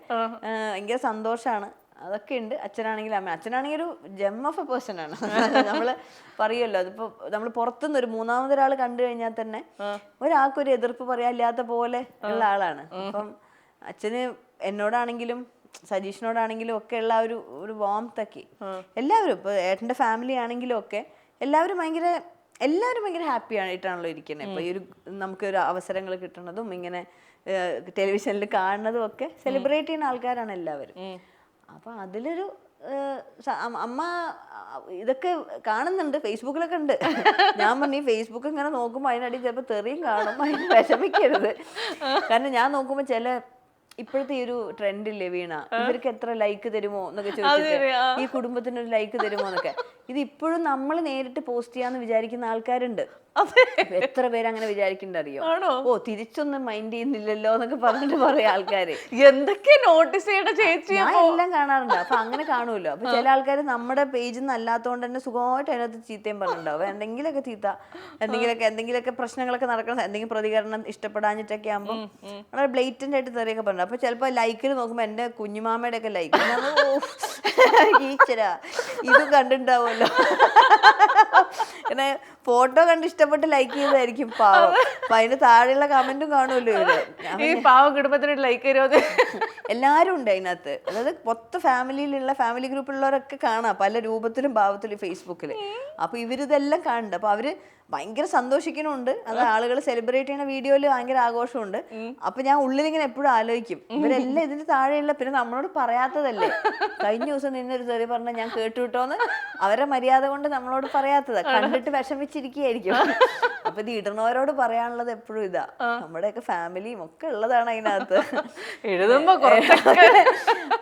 ഭയങ്കര സന്തോഷാണ്. അതൊക്കെ ഉണ്ട്. അച്ഛനാണെങ്കിലും അച്ഛനാണെങ്കിൽ ഒരു ജെം ഓഫ് എ പേഴ്സൺ ആണ്. നമ്മള് പറയുമല്ലോ, അതിപ്പോ നമ്മൾ പുറത്തുനിന്ന് ഒരു മൂന്നാമതൊരാൾ കണ്ടു കഴിഞ്ഞാൽ തന്നെ ഒരാൾക്കൊരു എതിർപ്പ് പറയാനില്ലാത്ത പോലെ ഉള്ള ആളാണ്. അപ്പം അച്ഛന് എന്നോടാണെങ്കിലും സജീഷിനോടാണെങ്കിലും ഒക്കെ ഉള്ള ഒരു വാംത്തൊക്കെ എല്ലാവരും, ഇപ്പൊ ഏട്ടന്റെ ഫാമിലി ആണെങ്കിലും ഒക്കെ എല്ലാവരും ഭയങ്കര ഹാപ്പി ആയിട്ടാണല്ലോ ഇരിക്കുന്നത്. ഇപ്പൊ ഈ ഒരു നമുക്കൊരു അവസരങ്ങൾ കിട്ടുന്നതും ഇങ്ങനെ ടെലിവിഷനിൽ കാണുന്നതും ഒക്കെ സെലിബ്രേറ്റ് ചെയ്യുന്ന ആൾക്കാരാണ് എല്ലാവരും. അപ്പൊ അതിലൊരു അമ്മ ഇതൊക്കെ കാണുന്നുണ്ട്, ഫേസ്ബുക്കിലൊക്കെ ഉണ്ട്. ഞാൻ പറഞ്ഞു, ഈ ഫേസ്ബുക്ക് ഇങ്ങനെ നോക്കുമ്പോൾ അതിനടിയിൽ ചിലപ്പോൾ തെറിയും കാണുമ്പോൾ അതിന് വിഷമിക്കരുത്. കാരണം ഞാൻ നോക്കുമ്പോൾ ഇപ്പോഴത്തെ ഈ ഒരു ട്രെൻഡില്ലേ വീണ, ഇവർക്ക് എത്ര ലൈക്ക് തരുമോ എന്നൊക്കെ ചോദിച്ചിട്ട്, ഈ കുടുംബത്തിന് ഒരു ലൈക്ക് തരുമോ എന്നൊക്കെ. ഇത് ഇപ്പോഴും നമ്മൾ നേരിട്ട് പോസ്റ്റ് ചെയ്യാന്ന് വിചാരിക്കുന്ന ആൾക്കാരുണ്ട്. എത്ര പേര് അങ്ങനെ വിചാരിക്കണ്ടറിയോ? ഓ, തിരിച്ചൊന്നും മൈൻഡ് ചെയ്യുന്നില്ലല്ലോ എന്നൊക്കെ പറഞ്ഞിട്ട് പറയാ ആൾക്കാര്. എന്തൊക്കെ നോട്ടീസ് ചെയ്യണ ചേച്ചി, ഞാൻ എല്ലാം കാണാറുണ്ട്. അപ്പൊ അങ്ങനെ കാണുമല്ലോ. അപ്പൊ ചില ആൾക്കാർ നമ്മുടെ പേജിൽ നിന്ന് അല്ലാത്തതുകൊണ്ട് തന്നെ സുഖമായിട്ട് അതിനകത്ത് ചീത്തയും പറഞ്ഞിട്ടുണ്ടാവും. എന്തെങ്കിലുമൊക്കെ പ്രശ്നങ്ങളൊക്കെ നടക്കണം, എന്തെങ്കിലും പ്രതികരണം ഇഷ്ടപ്പെടാഞ്ഞിട്ടൊക്കെ ആകുമ്പോൾ വളരെ ബ്ലേറ്റന്റ് ആയിട്ട് തെറിയൊക്കെ പറഞ്ഞു. അപ്പൊ ചിലപ്പോ ലൈക്കിൽ നോക്കുമ്പോ എന്റെ കുഞ്ഞുമാമയുടെ ഒക്കെ ലൈക്ക് ഈച്ചരാ ഇത് കണ്ടിട്ടുണ്ടാവുമല്ലോ. പിന്നെ ഫോട്ടോ കണ്ട് ഇഷ്ടപ്പെട്ട് ലൈക്ക് ചെയ്തായിരിക്കും പാവം. അപ്പൊ അതിന് താഴെയുള്ള കമന്റും കാണുമല്ലോ ഇവര്. ഈ പാവം കുടുംബത്തിന് ലൈക്ക് തരുമോ? എല്ലാരും ഉണ്ട് അതിനകത്ത്. അതായത് മൊത്തം ഫാമിലി ഗ്രൂപ്പിലുള്ളവരൊക്കെ കാണാം പല രൂപത്തിലും ഭാവത്തിലും ഫേസ്ബുക്കില്. അപ്പൊ ഇവരിതെല്ലാം കാണുന്നുണ്ട്. അപ്പൊ അവര് ഭയങ്കര സന്തോഷിക്കണുണ്ട്. അത് ആളുകൾ സെലിബ്രേറ്റ് ചെയ്യുന്ന വീഡിയോയിൽ ഭയങ്കര ആഘോഷമുണ്ട്. അപ്പൊ ഞാൻ ഉള്ളിലിങ്ങനെ എപ്പോഴും ആലോചിക്കും, ഇവരെല്ലാം ഇതിന് താഴെയുള്ള, പിന്നെ നമ്മളോട് പറയാത്തതല്ലേ. കഴിഞ്ഞ ദിവസം നിന്നൊരു തെറി പറഞ്ഞ ഞാൻ കേട്ടുവിട്ടോന്ന് അവരെ മര്യാദ കൊണ്ട് നമ്മളോട് പറയാത്തതാ, കണ്ടിട്ട് വിഷമിച്ചിരിക്കുകയായിരിക്കും. അപ്പൊ ഇത് ഇടുന്നവരോട് പറയാനുള്ളത് എപ്പോഴും ഇതാ, നമ്മുടെയൊക്കെ ഫാമിലിയും ഒക്കെ ഉള്ളതാണ് അതിനകത്ത്. എഴുതുമ്പോ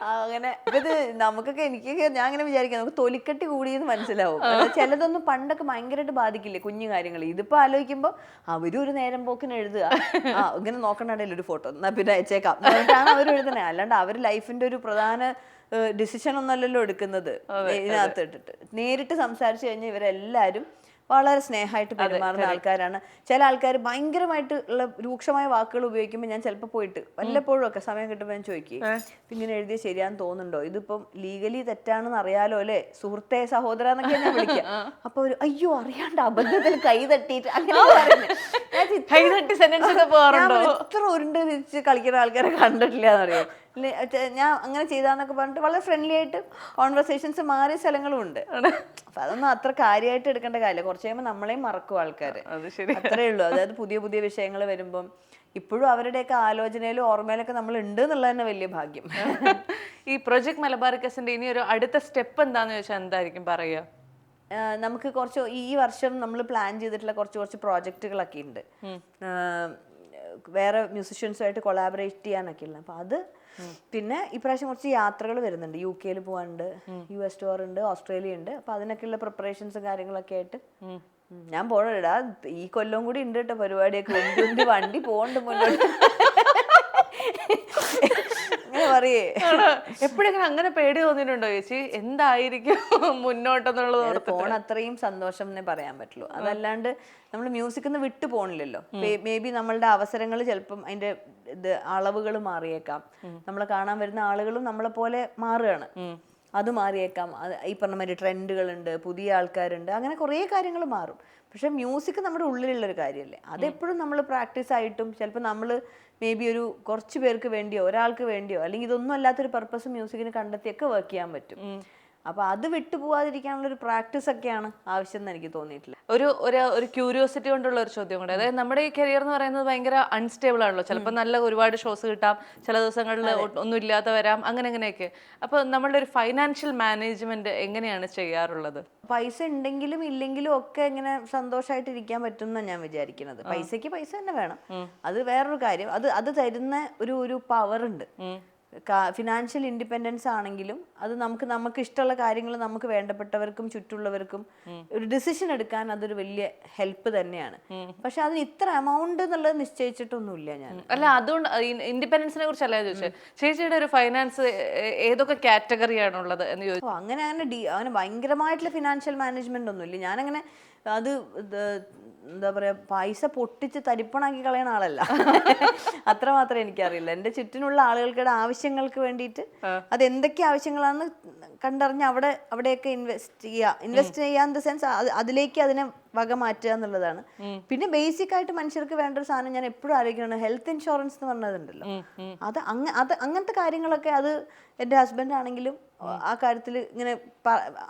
അങ്ങനെ ഇത് നമുക്കൊക്കെ, എനിക്കൊക്കെ ഞാൻ അങ്ങനെ വിചാരിക്കാം, നമുക്ക് തൊലിക്കട്ടി കൂടിയെന്ന് മനസ്സിലാവും. ചിലതൊന്നും പണ്ടൊക്കെ ഭയങ്കരമായിട്ട് ബാധിക്കില്ലേ കുഞ്ഞു കാര്യങ്ങൾ. ഇതിപ്പോ ആലോചിക്കുമ്പോ അവരും ഒരു നേരം പോക്കിന് എഴുതുക, ഇങ്ങനെ നോക്കണടയിൽ ഒരു ഫോട്ടോ എന്നാ പിന്നെ അയച്ചേക്കാം എന്നിട്ടാണ് അവർ എഴുതണേ. അല്ലാണ്ട് അവർ ലൈഫിന്റെ ഒരു പ്രധാന ഡിസിഷൻ ഒന്നല്ലല്ലോ എടുക്കുന്നത്. ഇതിനകത്ത് ഇട്ടിട്ട് നേരിട്ട് സംസാരിച്ചു കഴിഞ്ഞാൽ ഇവരെല്ലാരും വളരെ സ്നേഹമായിട്ട് പെരുമാറുന്ന ആൾക്കാരാണ്. ചില ആൾക്കാർ ഭയങ്കരമായിട്ട് ഉള്ള രൂക്ഷമായ വാക്കുകൾ ഉപയോഗിക്കുമ്പോൾ ഞാൻ ചിലപ്പോൾ പോയിട്ട് വല്ലപ്പോഴും ഒക്കെ സമയം കിട്ടുമ്പോൾ ഞാൻ ചോദിക്കും, ഇങ്ങനെ എഴുതിയ ശരിയാന്ന് തോന്നുന്നുണ്ടോ, ഇതിപ്പം ലീഗലി തെറ്റാണെന്ന് അറിയാലോ അല്ലെ സുഹൃത്തെ സഹോദര എന്നൊക്കെ ഞാൻ വിളിക്കാം. അപ്പൊ ഒരു അയ്യോ അറിയാണ്ട് അബദ്ധത്തിൽ കൈ തട്ടിയിട്ട് അങ്ങനെ എത്ര ഉരുണ്ട് തിരിച്ച് കളിക്കുന്ന ആൾക്കാരെ കണ്ടിട്ടില്ല എന്നറിയാം. ഞാൻ അങ്ങനെ ചെയ്താന്നൊക്കെ പറഞ്ഞിട്ട് വളരെ ഫ്രണ്ട്ലി ആയിട്ട് കോൺവെർസേഷൻസ് മാറിയ സ്ഥലങ്ങളും ഉണ്ട്. അപ്പൊ അതൊന്നും അത്ര കാര്യമായിട്ട് എടുക്കേണ്ട കാര്യമില്ല. കുറച്ച് കഴിയുമ്പോൾ നമ്മളെയും മറക്കും ആൾക്കാര്, അത്രേ ഉള്ളൂ. അതായത് പുതിയ പുതിയ വിഷയങ്ങൾ വരുമ്പം ഇപ്പോഴും അവരുടെയൊക്കെ ആലോചനയിലും ഓർമ്മയിലൊക്കെ നമ്മൾ ഉണ്ട് എന്നുള്ളത് തന്നെ വലിയ ഭാഗ്യം. ഈ പ്രൊജക്ട് മലബാറിക്കസിന്റെ ഇനി ഒരു അടുത്ത സ്റ്റെപ്പ് എന്താന്ന് ചോദിച്ചാൽ എന്തായിരിക്കും പറയുക? നമുക്ക് കുറച്ച് ഈ വർഷം നമ്മൾ പ്ലാൻ ചെയ്തിട്ടുള്ള കുറച്ച് പ്രോജക്റ്റുകളൊക്കെ ഉണ്ട്. വേറെ മ്യൂസിഷ്യൻസുമായിട്ട് കൊളാബറേറ്റ് ചെയ്യാനൊക്കെ ഉള്ള. അപ്പൊ അത് പിന്നെ ഇപ്രാവശ്യം കുറച്ച് യാത്രകൾ വരുന്നുണ്ട്. UK പോകാനുണ്ട്, US ടൂർ ഉണ്ട്, ഓസ്ട്രേലിയ ഉണ്ട്. അപ്പൊ അതിനൊക്കെയുള്ള പ്രിപ്പറേഷൻസും കാര്യങ്ങളൊക്കെ ആയിട്ട് ഞാൻ പോണടാ. ഈ കൊല്ലം കൂടി ഉണ്ട് കേട്ടോ പരിപാടിയൊക്കെ. ഉന്തി വണ്ടി പോകണ്ട് മുന്നോട്ട്. പറയേ എപ്പോഴെങ്കിലും അങ്ങനെ പേടി തോന്നിയിട്ടുണ്ടോ ചേച്ചി, എന്തായിരിക്കും മുന്നോട്ടെന്നുള്ളത്? പോണ അത്രയും സന്തോഷം എന്നേ പറയാൻ പറ്റുള്ളൂ. അതല്ലാണ്ട് നമ്മൾ മ്യൂസിക്കിൽ നിന്ന് വിട്ടു പോണില്ലല്ലോ. മേ ബി നമ്മളുടെ അവസരങ്ങൾ ചിലപ്പം അതിന്റെ ഇത് അളവുകൾ മാറിയേക്കാം. നമ്മളെ കാണാൻ വരുന്ന ആളുകളും നമ്മളെ പോലെ മാറുകയാണ്, അത് മാറിയേക്കാം. ഈ പറഞ്ഞ മാതിരി ട്രെൻഡുകളുണ്ട്, പുതിയ ആൾക്കാരുണ്ട്, അങ്ങനെ കുറേ കാര്യങ്ങൾ മാറും. പക്ഷെ മ്യൂസിക് നമ്മുടെ ഉള്ളിലുള്ളൊരു കാര്യമല്ലേ. അതെപ്പോഴും നമ്മൾ പ്രാക്ടീസ് ആയിട്ടും ചിലപ്പോൾ നമ്മൾ മേ ബി ഒരു കുറച്ച് പേർക്ക് വേണ്ടിയോ ഒരാൾക്ക് വേണ്ടിയോ അല്ലെങ്കിൽ ഇതൊന്നും അല്ലാത്തൊരു പർപ്പസ് മ്യൂസിക്കിന് കണ്ടെത്തിയൊക്കെ വർക്ക് ചെയ്യാൻ പറ്റും. അപ്പൊ അത് വിട്ടുപോകാതിരിക്കാനുള്ള ഒരു പ്രാക്ടീസ് ഒക്കെയാണ് ആവശ്യം എന്ന് എനിക്ക് തോന്നിയിട്ടില്ല. ഒരു ക്യൂരിയോസിറ്റി കൊണ്ടുള്ള ഒരു ചോദ്യം കൂടെ, അതായത് നമ്മുടെ ഈ കരിയർ എന്ന് പറയുന്നത് ഭയങ്കര അൺസ്റ്റേബിൾ ആണല്ലോ. ചിലപ്പോൾ നല്ല ഒരുപാട് ഷോസ് കിട്ടാം, ചില ദിവസങ്ങളിൽ ഒന്നും ഇല്ലാതെ വരാം, അങ്ങനെയൊക്കെ. അപ്പൊ നമ്മളുടെ ഒരു ഫൈനാൻഷ്യൽ മാനേജ്മെന്റ് എങ്ങനെയാണ് ചെയ്യാറുള്ളത്? പൈസ ഉണ്ടെങ്കിലും ഇല്ലെങ്കിലും ഒക്കെ ഇങ്ങനെ സന്തോഷമായിട്ട് ഇരിക്കാൻ പറ്റും എന്നാണ് ഞാൻ വിചാരിക്കുന്നത്. പൈസക്ക് പൈസ തന്നെ വേണം, അത് വേറൊരു കാര്യം. അത് തരുന്ന ഒരു പവർ ഉണ്ട്. ഫിനാൻഷ്യൽ ഇൻഡിപെൻഡൻസ് ആണെങ്കിലും അത് നമുക്ക് ഇഷ്ടമുള്ള കാര്യങ്ങൾ നമുക്ക് വേണ്ടപ്പെട്ടവർക്കും ചുറ്റുള്ളവർക്കും ഒരു ഡിസിഷൻ എടുക്കാൻ അതൊരു വലിയ ഹെൽപ്പ് തന്നെയാണ്. പക്ഷെ അതിന് ഇത്ര എമൗണ്ട് എന്നുള്ളത് നിശ്ചയിച്ചിട്ടൊന്നുമില്ല ഞാൻ. അല്ല, അതുകൊണ്ട് ഇൻഡിപെൻഡൻസിനെ കുറിച്ചല്ല ചോദിച്ചത്. ചേച്ചിയുടെ ഒരു ഫൈനാൻസ് ഏതൊക്കെ കാറ്റഗറിയാണുള്ളത് എന്ന് ചോദിച്ചു. അങ്ങനെ ഭയങ്കരമായിട്ടുള്ള ഫിനാൻഷ്യൽ മാനേജ്മെന്റ് ഒന്നുമില്ല. ഞാനങ്ങനെ അത് എന്താ പറയാ, പൈസ പൊട്ടിച്ച് തരിപ്പണാക്കി കളയുന്ന ആളല്ല. അത്രമാത്രം എനിക്കറിയില്ല. എൻ്റെ ചുറ്റിനുള്ള ആളുകൾക്കുടെ ആവശ്യങ്ങൾക്ക് വേണ്ടിയിട്ട് അത് എന്തൊക്കെ ആവശ്യങ്ങളാണെന്ന് കണ്ടറിഞ്ഞ് അവിടെയൊക്കെ ഇൻവെസ്റ്റ് ചെയ്യാൻ ദ സെൻസ് അതിലേക്ക് അതിനെ വക മാറ്റുക എന്നുള്ളതാണ്. പിന്നെ ബേസിക് ആയിട്ട് മനുഷ്യർക്ക് വേണ്ട ഒരു സാധനം ഞാൻ എപ്പോഴും ആലോചിക്കണം, ഹെൽത്ത് ഇൻഷുറൻസ് എന്ന് പറഞ്ഞതുണ്ടല്ലോ. അത് അങ്ങനത്തെ കാര്യങ്ങളൊക്കെ അത് എൻ്റെ ഹസ്ബൻഡ് ആണെങ്കിലും ആ കാര്യത്തിൽ ഇങ്ങനെ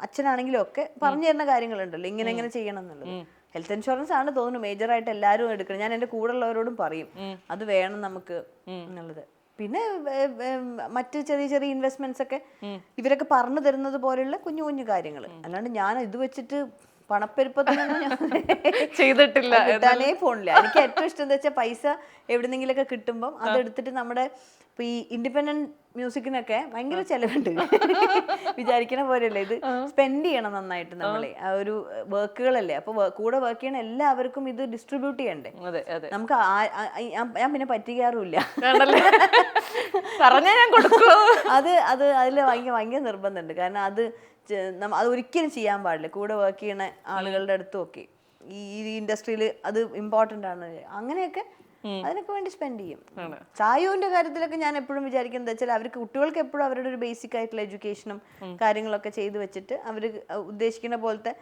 അച്ഛനാണെങ്കിലും ഒക്കെ പറഞ്ഞു തരുന്ന കാര്യങ്ങളുണ്ടല്ലോ, ഇങ്ങനെ ചെയ്യണം എന്നുള്ളത്. ഹെൽത്ത് ഇൻഷുറൻസ് ആണ് തോന്നുന്നു മേജറായിട്ട് എല്ലാവരും എടുക്കണം. ഞാൻ എൻ്റെ കൂടെ ഉള്ളവരോടും പറയും അത് വേണം നമുക്ക് എന്നുള്ളത്. പിന്നെ മറ്റ് ചെറിയ ഇൻവെസ്റ്റ്മെന്റ്സ് ഒക്കെ ഇവരൊക്കെ പറഞ്ഞു തരുന്നത് പോലെയുള്ള കുഞ്ഞു കുഞ്ഞു കാര്യങ്ങൾ. അല്ലാണ്ട് ഞാൻ ഇത് വെച്ചിട്ട് പണപ്പെരുപ്പത്തിനൊന്നും ഞാൻ ചെയ്തിട്ടില്ല, കിട്ടാനേ പോണില്ല. എനിക്ക് ഏറ്റവും ഇഷ്ടം എന്താ വെച്ചാൽ പൈസ എവിടെന്നെങ്കിലൊക്കെ കിട്ടുമ്പം അതെടുത്തിട്ട് നമ്മുടെ ഇപ്പൊ ഈ ഇൻഡിപെൻഡന്റ് മ്യൂസിക്കിനൊക്കെ ഭയങ്കര ചെലവുണ്ട്. വിചാരിക്കണ പോലെയല്ലേ, ഇത് സ്പെൻഡ് ചെയ്യണം നന്നായിട്ട് നമ്മളെ ആ ഒരു വർക്കുകളല്ലേ. അപ്പൊ കൂടെ വർക്ക് ചെയ്യണ എല്ലാവർക്കും ഇത് ഡിസ്ട്രിബ്യൂട്ട് ചെയ്യണ്ടേ. നമുക്ക് ഞാൻ പിന്നെ പറ്റിക്കാറുമില്ല. അതിൽ ഭയങ്കര നിർബന്ധമുണ്ട്. കാരണം അത് ഒരിക്കലും ചെയ്യാൻ പാടില്ല. കൂടെ വർക്ക് ചെയ്യണ ആളുകളുടെ അടുത്തും ഒക്കെ ഈ ഇൻഡസ്ട്രിയിൽ അത് ഇമ്പോർട്ടൻ്റ് ആണ്. അങ്ങനെയൊക്കെ അതിനൊക്കെ വേണ്ടി സ്പെൻഡ് ചെയ്യും. ചായുവിന്റെ കാര്യത്തിലൊക്കെ ഞാൻ എപ്പോഴും വിചാരിക്കുന്നത് വെച്ചാൽ അവർക്ക് കുട്ടികൾക്ക് എപ്പോഴും അവരുടെ ഒരു ബേസിക് ആയിട്ടുള്ള എഡ്യൂക്കേഷനും കാര്യങ്ങളൊക്കെ ചെയ്തു വെച്ചിട്ട് അവർ ഉദ്ദേശിക്കുന്ന പോലത്തെ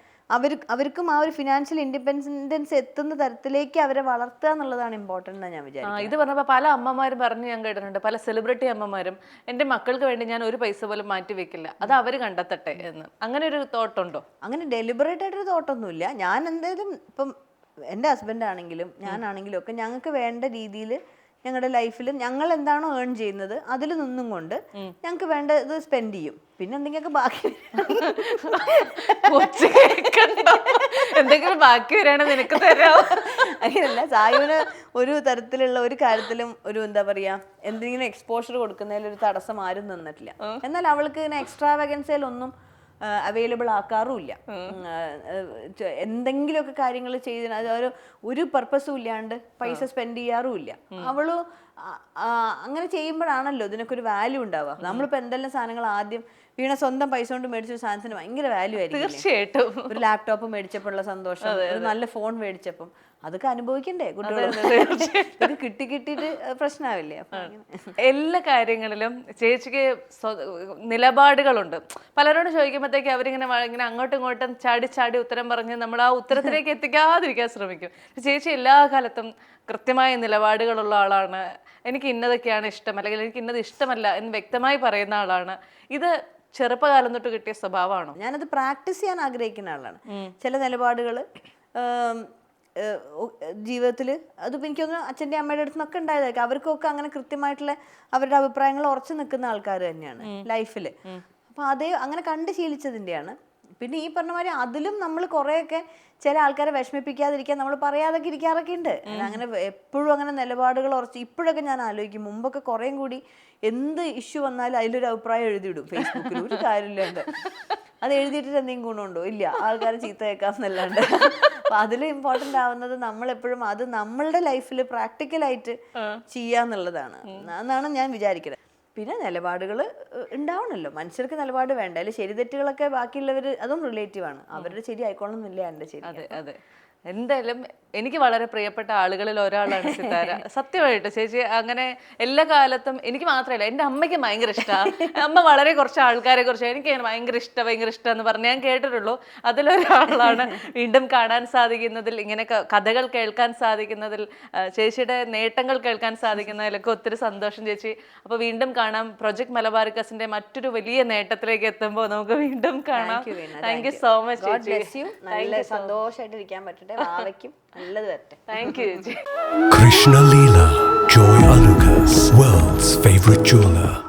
അവർക്കും ആ ഒരു ഫിനാൻഷ്യൽ ഇൻഡിപെൻഡൻസ് എത്തുന്ന തരത്തിലേക്ക് അവരെ വളർത്തുക എന്നുള്ളതാണ് ഇമ്പോർട്ടൻ്റ് എന്നാണ് ഞാൻ വിചാരിക്കുന്നത്. ഇത് പറഞ്ഞപ്പോൾ പല അമ്മമാരും പറഞ്ഞ് ഞാൻ കേട്ടിട്ടുണ്ട്, പല സെലിബ്രിറ്റി അമ്മമാരും എൻ്റെ മക്കൾക്ക് വേണ്ടി ഞാൻ ഒരു പൈസ പോലും മാറ്റി വെക്കില്ല, അത് അവർ കണ്ടെത്തട്ടെ എന്ന്. അങ്ങനെ ഒരു തോട്ടുണ്ടോ? അങ്ങനെ ഡെലിബറേറ്റ് ആയിട്ടൊരു തോട്ടൊന്നുമില്ല. ഞാൻ എന്തായാലും ഇപ്പം എൻ്റെ ഹസ്ബൻഡ് ആണെങ്കിലും ഞാനാണെങ്കിലും ഒക്കെ ഞങ്ങൾക്ക് വേണ്ട രീതിയിൽ ഞങ്ങളുടെ ലൈഫിൽ ഞങ്ങൾ എന്താണോ ഏൺ ചെയ്യുന്നത് അതിൽ നിന്നും കൊണ്ട് ഞങ്ങൾക്ക് വേണ്ടത് സ്പെൻഡ് ചെയ്യും. പിന്നെ എന്തെങ്കിലുമൊക്കെ ബാക്കി എന്തെങ്കിലും ബാക്കി വരാണ് നിനക്ക് തരാം. അങ്ങനെയല്ല, സായുവിന് ഒരു തരത്തിലുള്ള ഒരു കാര്യത്തിലും ഒരു എന്താ പറയാ എന്തെങ്കിലും എക്സ്പോഷർ കൊടുക്കുന്നതിൽ ഒരു തടസ്സം ആരും നിന്നിട്ടില്ല. എന്നാൽ അവൾക്ക് ഇങ്ങനെ എക്സ്ട്രാവഗൻസിലൊന്നും അവൈലബിൾ ആക്കാറുമില്ല. എന്തെങ്കിലുമൊക്കെ കാര്യങ്ങൾ ചെയ്ത് അത് ഒരു പർപ്പസും ഇല്ലാണ്ട് പൈസ സ്പെൻഡ് ചെയ്യാറുമില്ല. അവള് അങ്ങനെ ചെയ്യുമ്പോഴാണല്ലോ ഇതിനൊക്കെ ഒരു വാല്യൂ ഉണ്ടാവുക. നമ്മളിപ്പോൾ എന്തെല്ലാം സാധനങ്ങൾ ആദ്യം വീണ സ്വന്തം പൈസ കൊണ്ട് മേടിച്ചൊരു സാധനത്തിന് ഭയങ്കര വാല്യൂ ആയിരിക്കും. തീർച്ചയായിട്ടും. ഒരു ലാപ്ടോപ്പ് മേടിച്ചപ്പോഴുള്ള സന്തോഷം, ഒരു നല്ല ഫോൺ മേടിച്ചപ്പം അതൊക്കെ അനുഭവിക്കണ്ടേ കുട്ടികൾ? ഇത് കിട്ടിയിട്ട് പ്രശ്നമാവില്ലേ? അപ്പൊ എല്ലാ കാര്യങ്ങളിലും ചേച്ചിക്ക് നിലപാടുകളുണ്ട്. പലരോടും ചോദിക്കുമ്പോഴത്തേക്ക് അവരിങ്ങനെ ഇങ്ങനെ അങ്ങോട്ടും ഇങ്ങോട്ടും ചാടി ഉത്തരം പറഞ്ഞ് നമ്മൾ ആ ഉത്തരത്തിലേക്ക് എത്തിക്കാതിരിക്കാൻ ശ്രമിക്കും. ചേച്ചി എല്ലാ കാലത്തും കൃത്യമായ നിലപാടുകളുള്ള ആളാണ്. എനിക്ക് ഇന്നതൊക്കെയാണ് ഇഷ്ടം, അല്ലെങ്കിൽ എനിക്ക് ഇന്നത് ഇഷ്ടമല്ല എന്ന് വ്യക്തമായി പറയുന്ന ആളാണ്. ഇത് ചെറുപ്പകാലം തൊട്ട് കിട്ടിയ സ്വഭാവമാണോ? ഞാനത് പ്രാക്ടീസ് ചെയ്യാൻ ആഗ്രഹിക്കുന്ന ആളാണ്. ചില നിലപാടുകൾ ജീവിതത്തിൽ അതിപ്പോൾ എനിക്കൊന്ന് അച്ഛൻ്റെ അമ്മയുടെ അടുത്ത് നിന്നൊക്കെ ഉണ്ടായതായിരിക്കും. അവർക്കൊക്കെ അങ്ങനെ കൃത്യമായിട്ടുള്ള അവരുടെ അഭിപ്രായങ്ങൾ ഉറച്ചു നിൽക്കുന്ന ആൾക്കാർ തന്നെയാണ് ലൈഫിൽ. അപ്പോൾ അതേ അങ്ങനെ കണ്ട് ശീലിച്ചതിൻ്റെയാണ്. പിന്നെ ഈ പറഞ്ഞ മാതിരി അതിലും നമ്മൾ കുറേയൊക്കെ ചില ആൾക്കാരെ വിഷമിപ്പിക്കാതിരിക്കാൻ നമ്മൾ പറയാതൊക്കെ ഇരിക്കാറൊക്കെ ഉണ്ട്. അങ്ങനെ എപ്പോഴും അങ്ങനെ നിലപാടുകൾ ഉറച്ച് ഇപ്പോഴൊക്കെ ഞാൻ ആലോചിക്കും, മുമ്പൊക്കെ കുറേയും കൂടി എന്ത് ഇഷ്യൂ വന്നാലും അതിലൊരു അഭിപ്രായം എഴുതിയിടും ഫേസ്ബുക്കിൽ. ഒരു കാര്യമില്ലാണ്ട് അത് എഴുതിയിട്ടിട്ട് എന്തെങ്കിലും ഗുണമുണ്ടോ? ഇല്ല, ആൾക്കാർ ചീത്ത കേൾക്കാമെന്നല്ലാണ്ട്. അപ്പൊ അതിൽ ഇമ്പോർട്ടൻ്റ് ആവുന്നത് നമ്മളെപ്പോഴും അത് നമ്മളുടെ ലൈഫിൽ പ്രാക്ടിക്കലായിട്ട് ചെയ്യാന്നുള്ളതാണ് എന്നാണ് ഞാൻ വിചാരിക്കുന്നത്. പിന്നെ നിലപാടുകൾ ഉണ്ടാവണമല്ലോ, മനുഷ്യർക്ക് നിലപാട് വേണ്ട. അതിൽ ശരി തെറ്റുകളൊക്കെ ബാക്കിയുള്ളവർ അതും റിലേറ്റീവാണ്. അവരുടെ ശരി ആയിക്കോണമെന്നില്ല എൻ്റെ ശരി. അതെ അതെ. എന്തായാലും എനിക്ക് വളരെ പ്രിയപ്പെട്ട ആളുകളിൽ ഒരാളാണ് സിത്താര. സത്യമായിട്ട് ചേച്ചി അങ്ങനെ എല്ലാ കാലത്തും എനിക്ക് മാത്രമല്ല, എൻ്റെ അമ്മയ്ക്ക് ഭയങ്കര ഇഷ്ടമാണ്. അമ്മ വളരെ കുറച്ച് ആൾക്കാരെ കുറിച്ച് എനിക്ക് ഭയങ്കര ഇഷ്ടം എന്ന് പറഞ്ഞ് ഞാൻ കേട്ടിട്ടുള്ളൂ. അതിലൊരാളാണ്. വീണ്ടും കാണാൻ സാധിക്കുന്നതിൽ, ഇങ്ങനെ കഥകൾ കേൾക്കാൻ സാധിക്കുന്നതിൽ, ചേച്ചിയുടെ നേട്ടങ്ങൾ കേൾക്കാൻ സാധിക്കുന്നതിലൊക്കെ ഒത്തിരി സന്തോഷം ചേച്ചി. അപ്പോൾ വീണ്ടും കാണാം. പ്രൊജക്ട് മലബാറിക്കസിന്റെ മറ്റൊരു വലിയ നേട്ടത്തിലേക്ക് എത്തുമ്പോൾ നമുക്ക് വീണ്ടും കാണാം. താങ്ക് യു സോ മച്ച് ചേച്ചി. നല്ല സന്തോഷമായിട്ട് ഇരിക്കാൻ പറ്റട്ടെ. ഭാവയ്ക്കും നല്ലത് വരട്ടെ. താങ്ക് യു ചേച്ചി. Krishna Leela, Joy Alucas, world's favorite jeweler.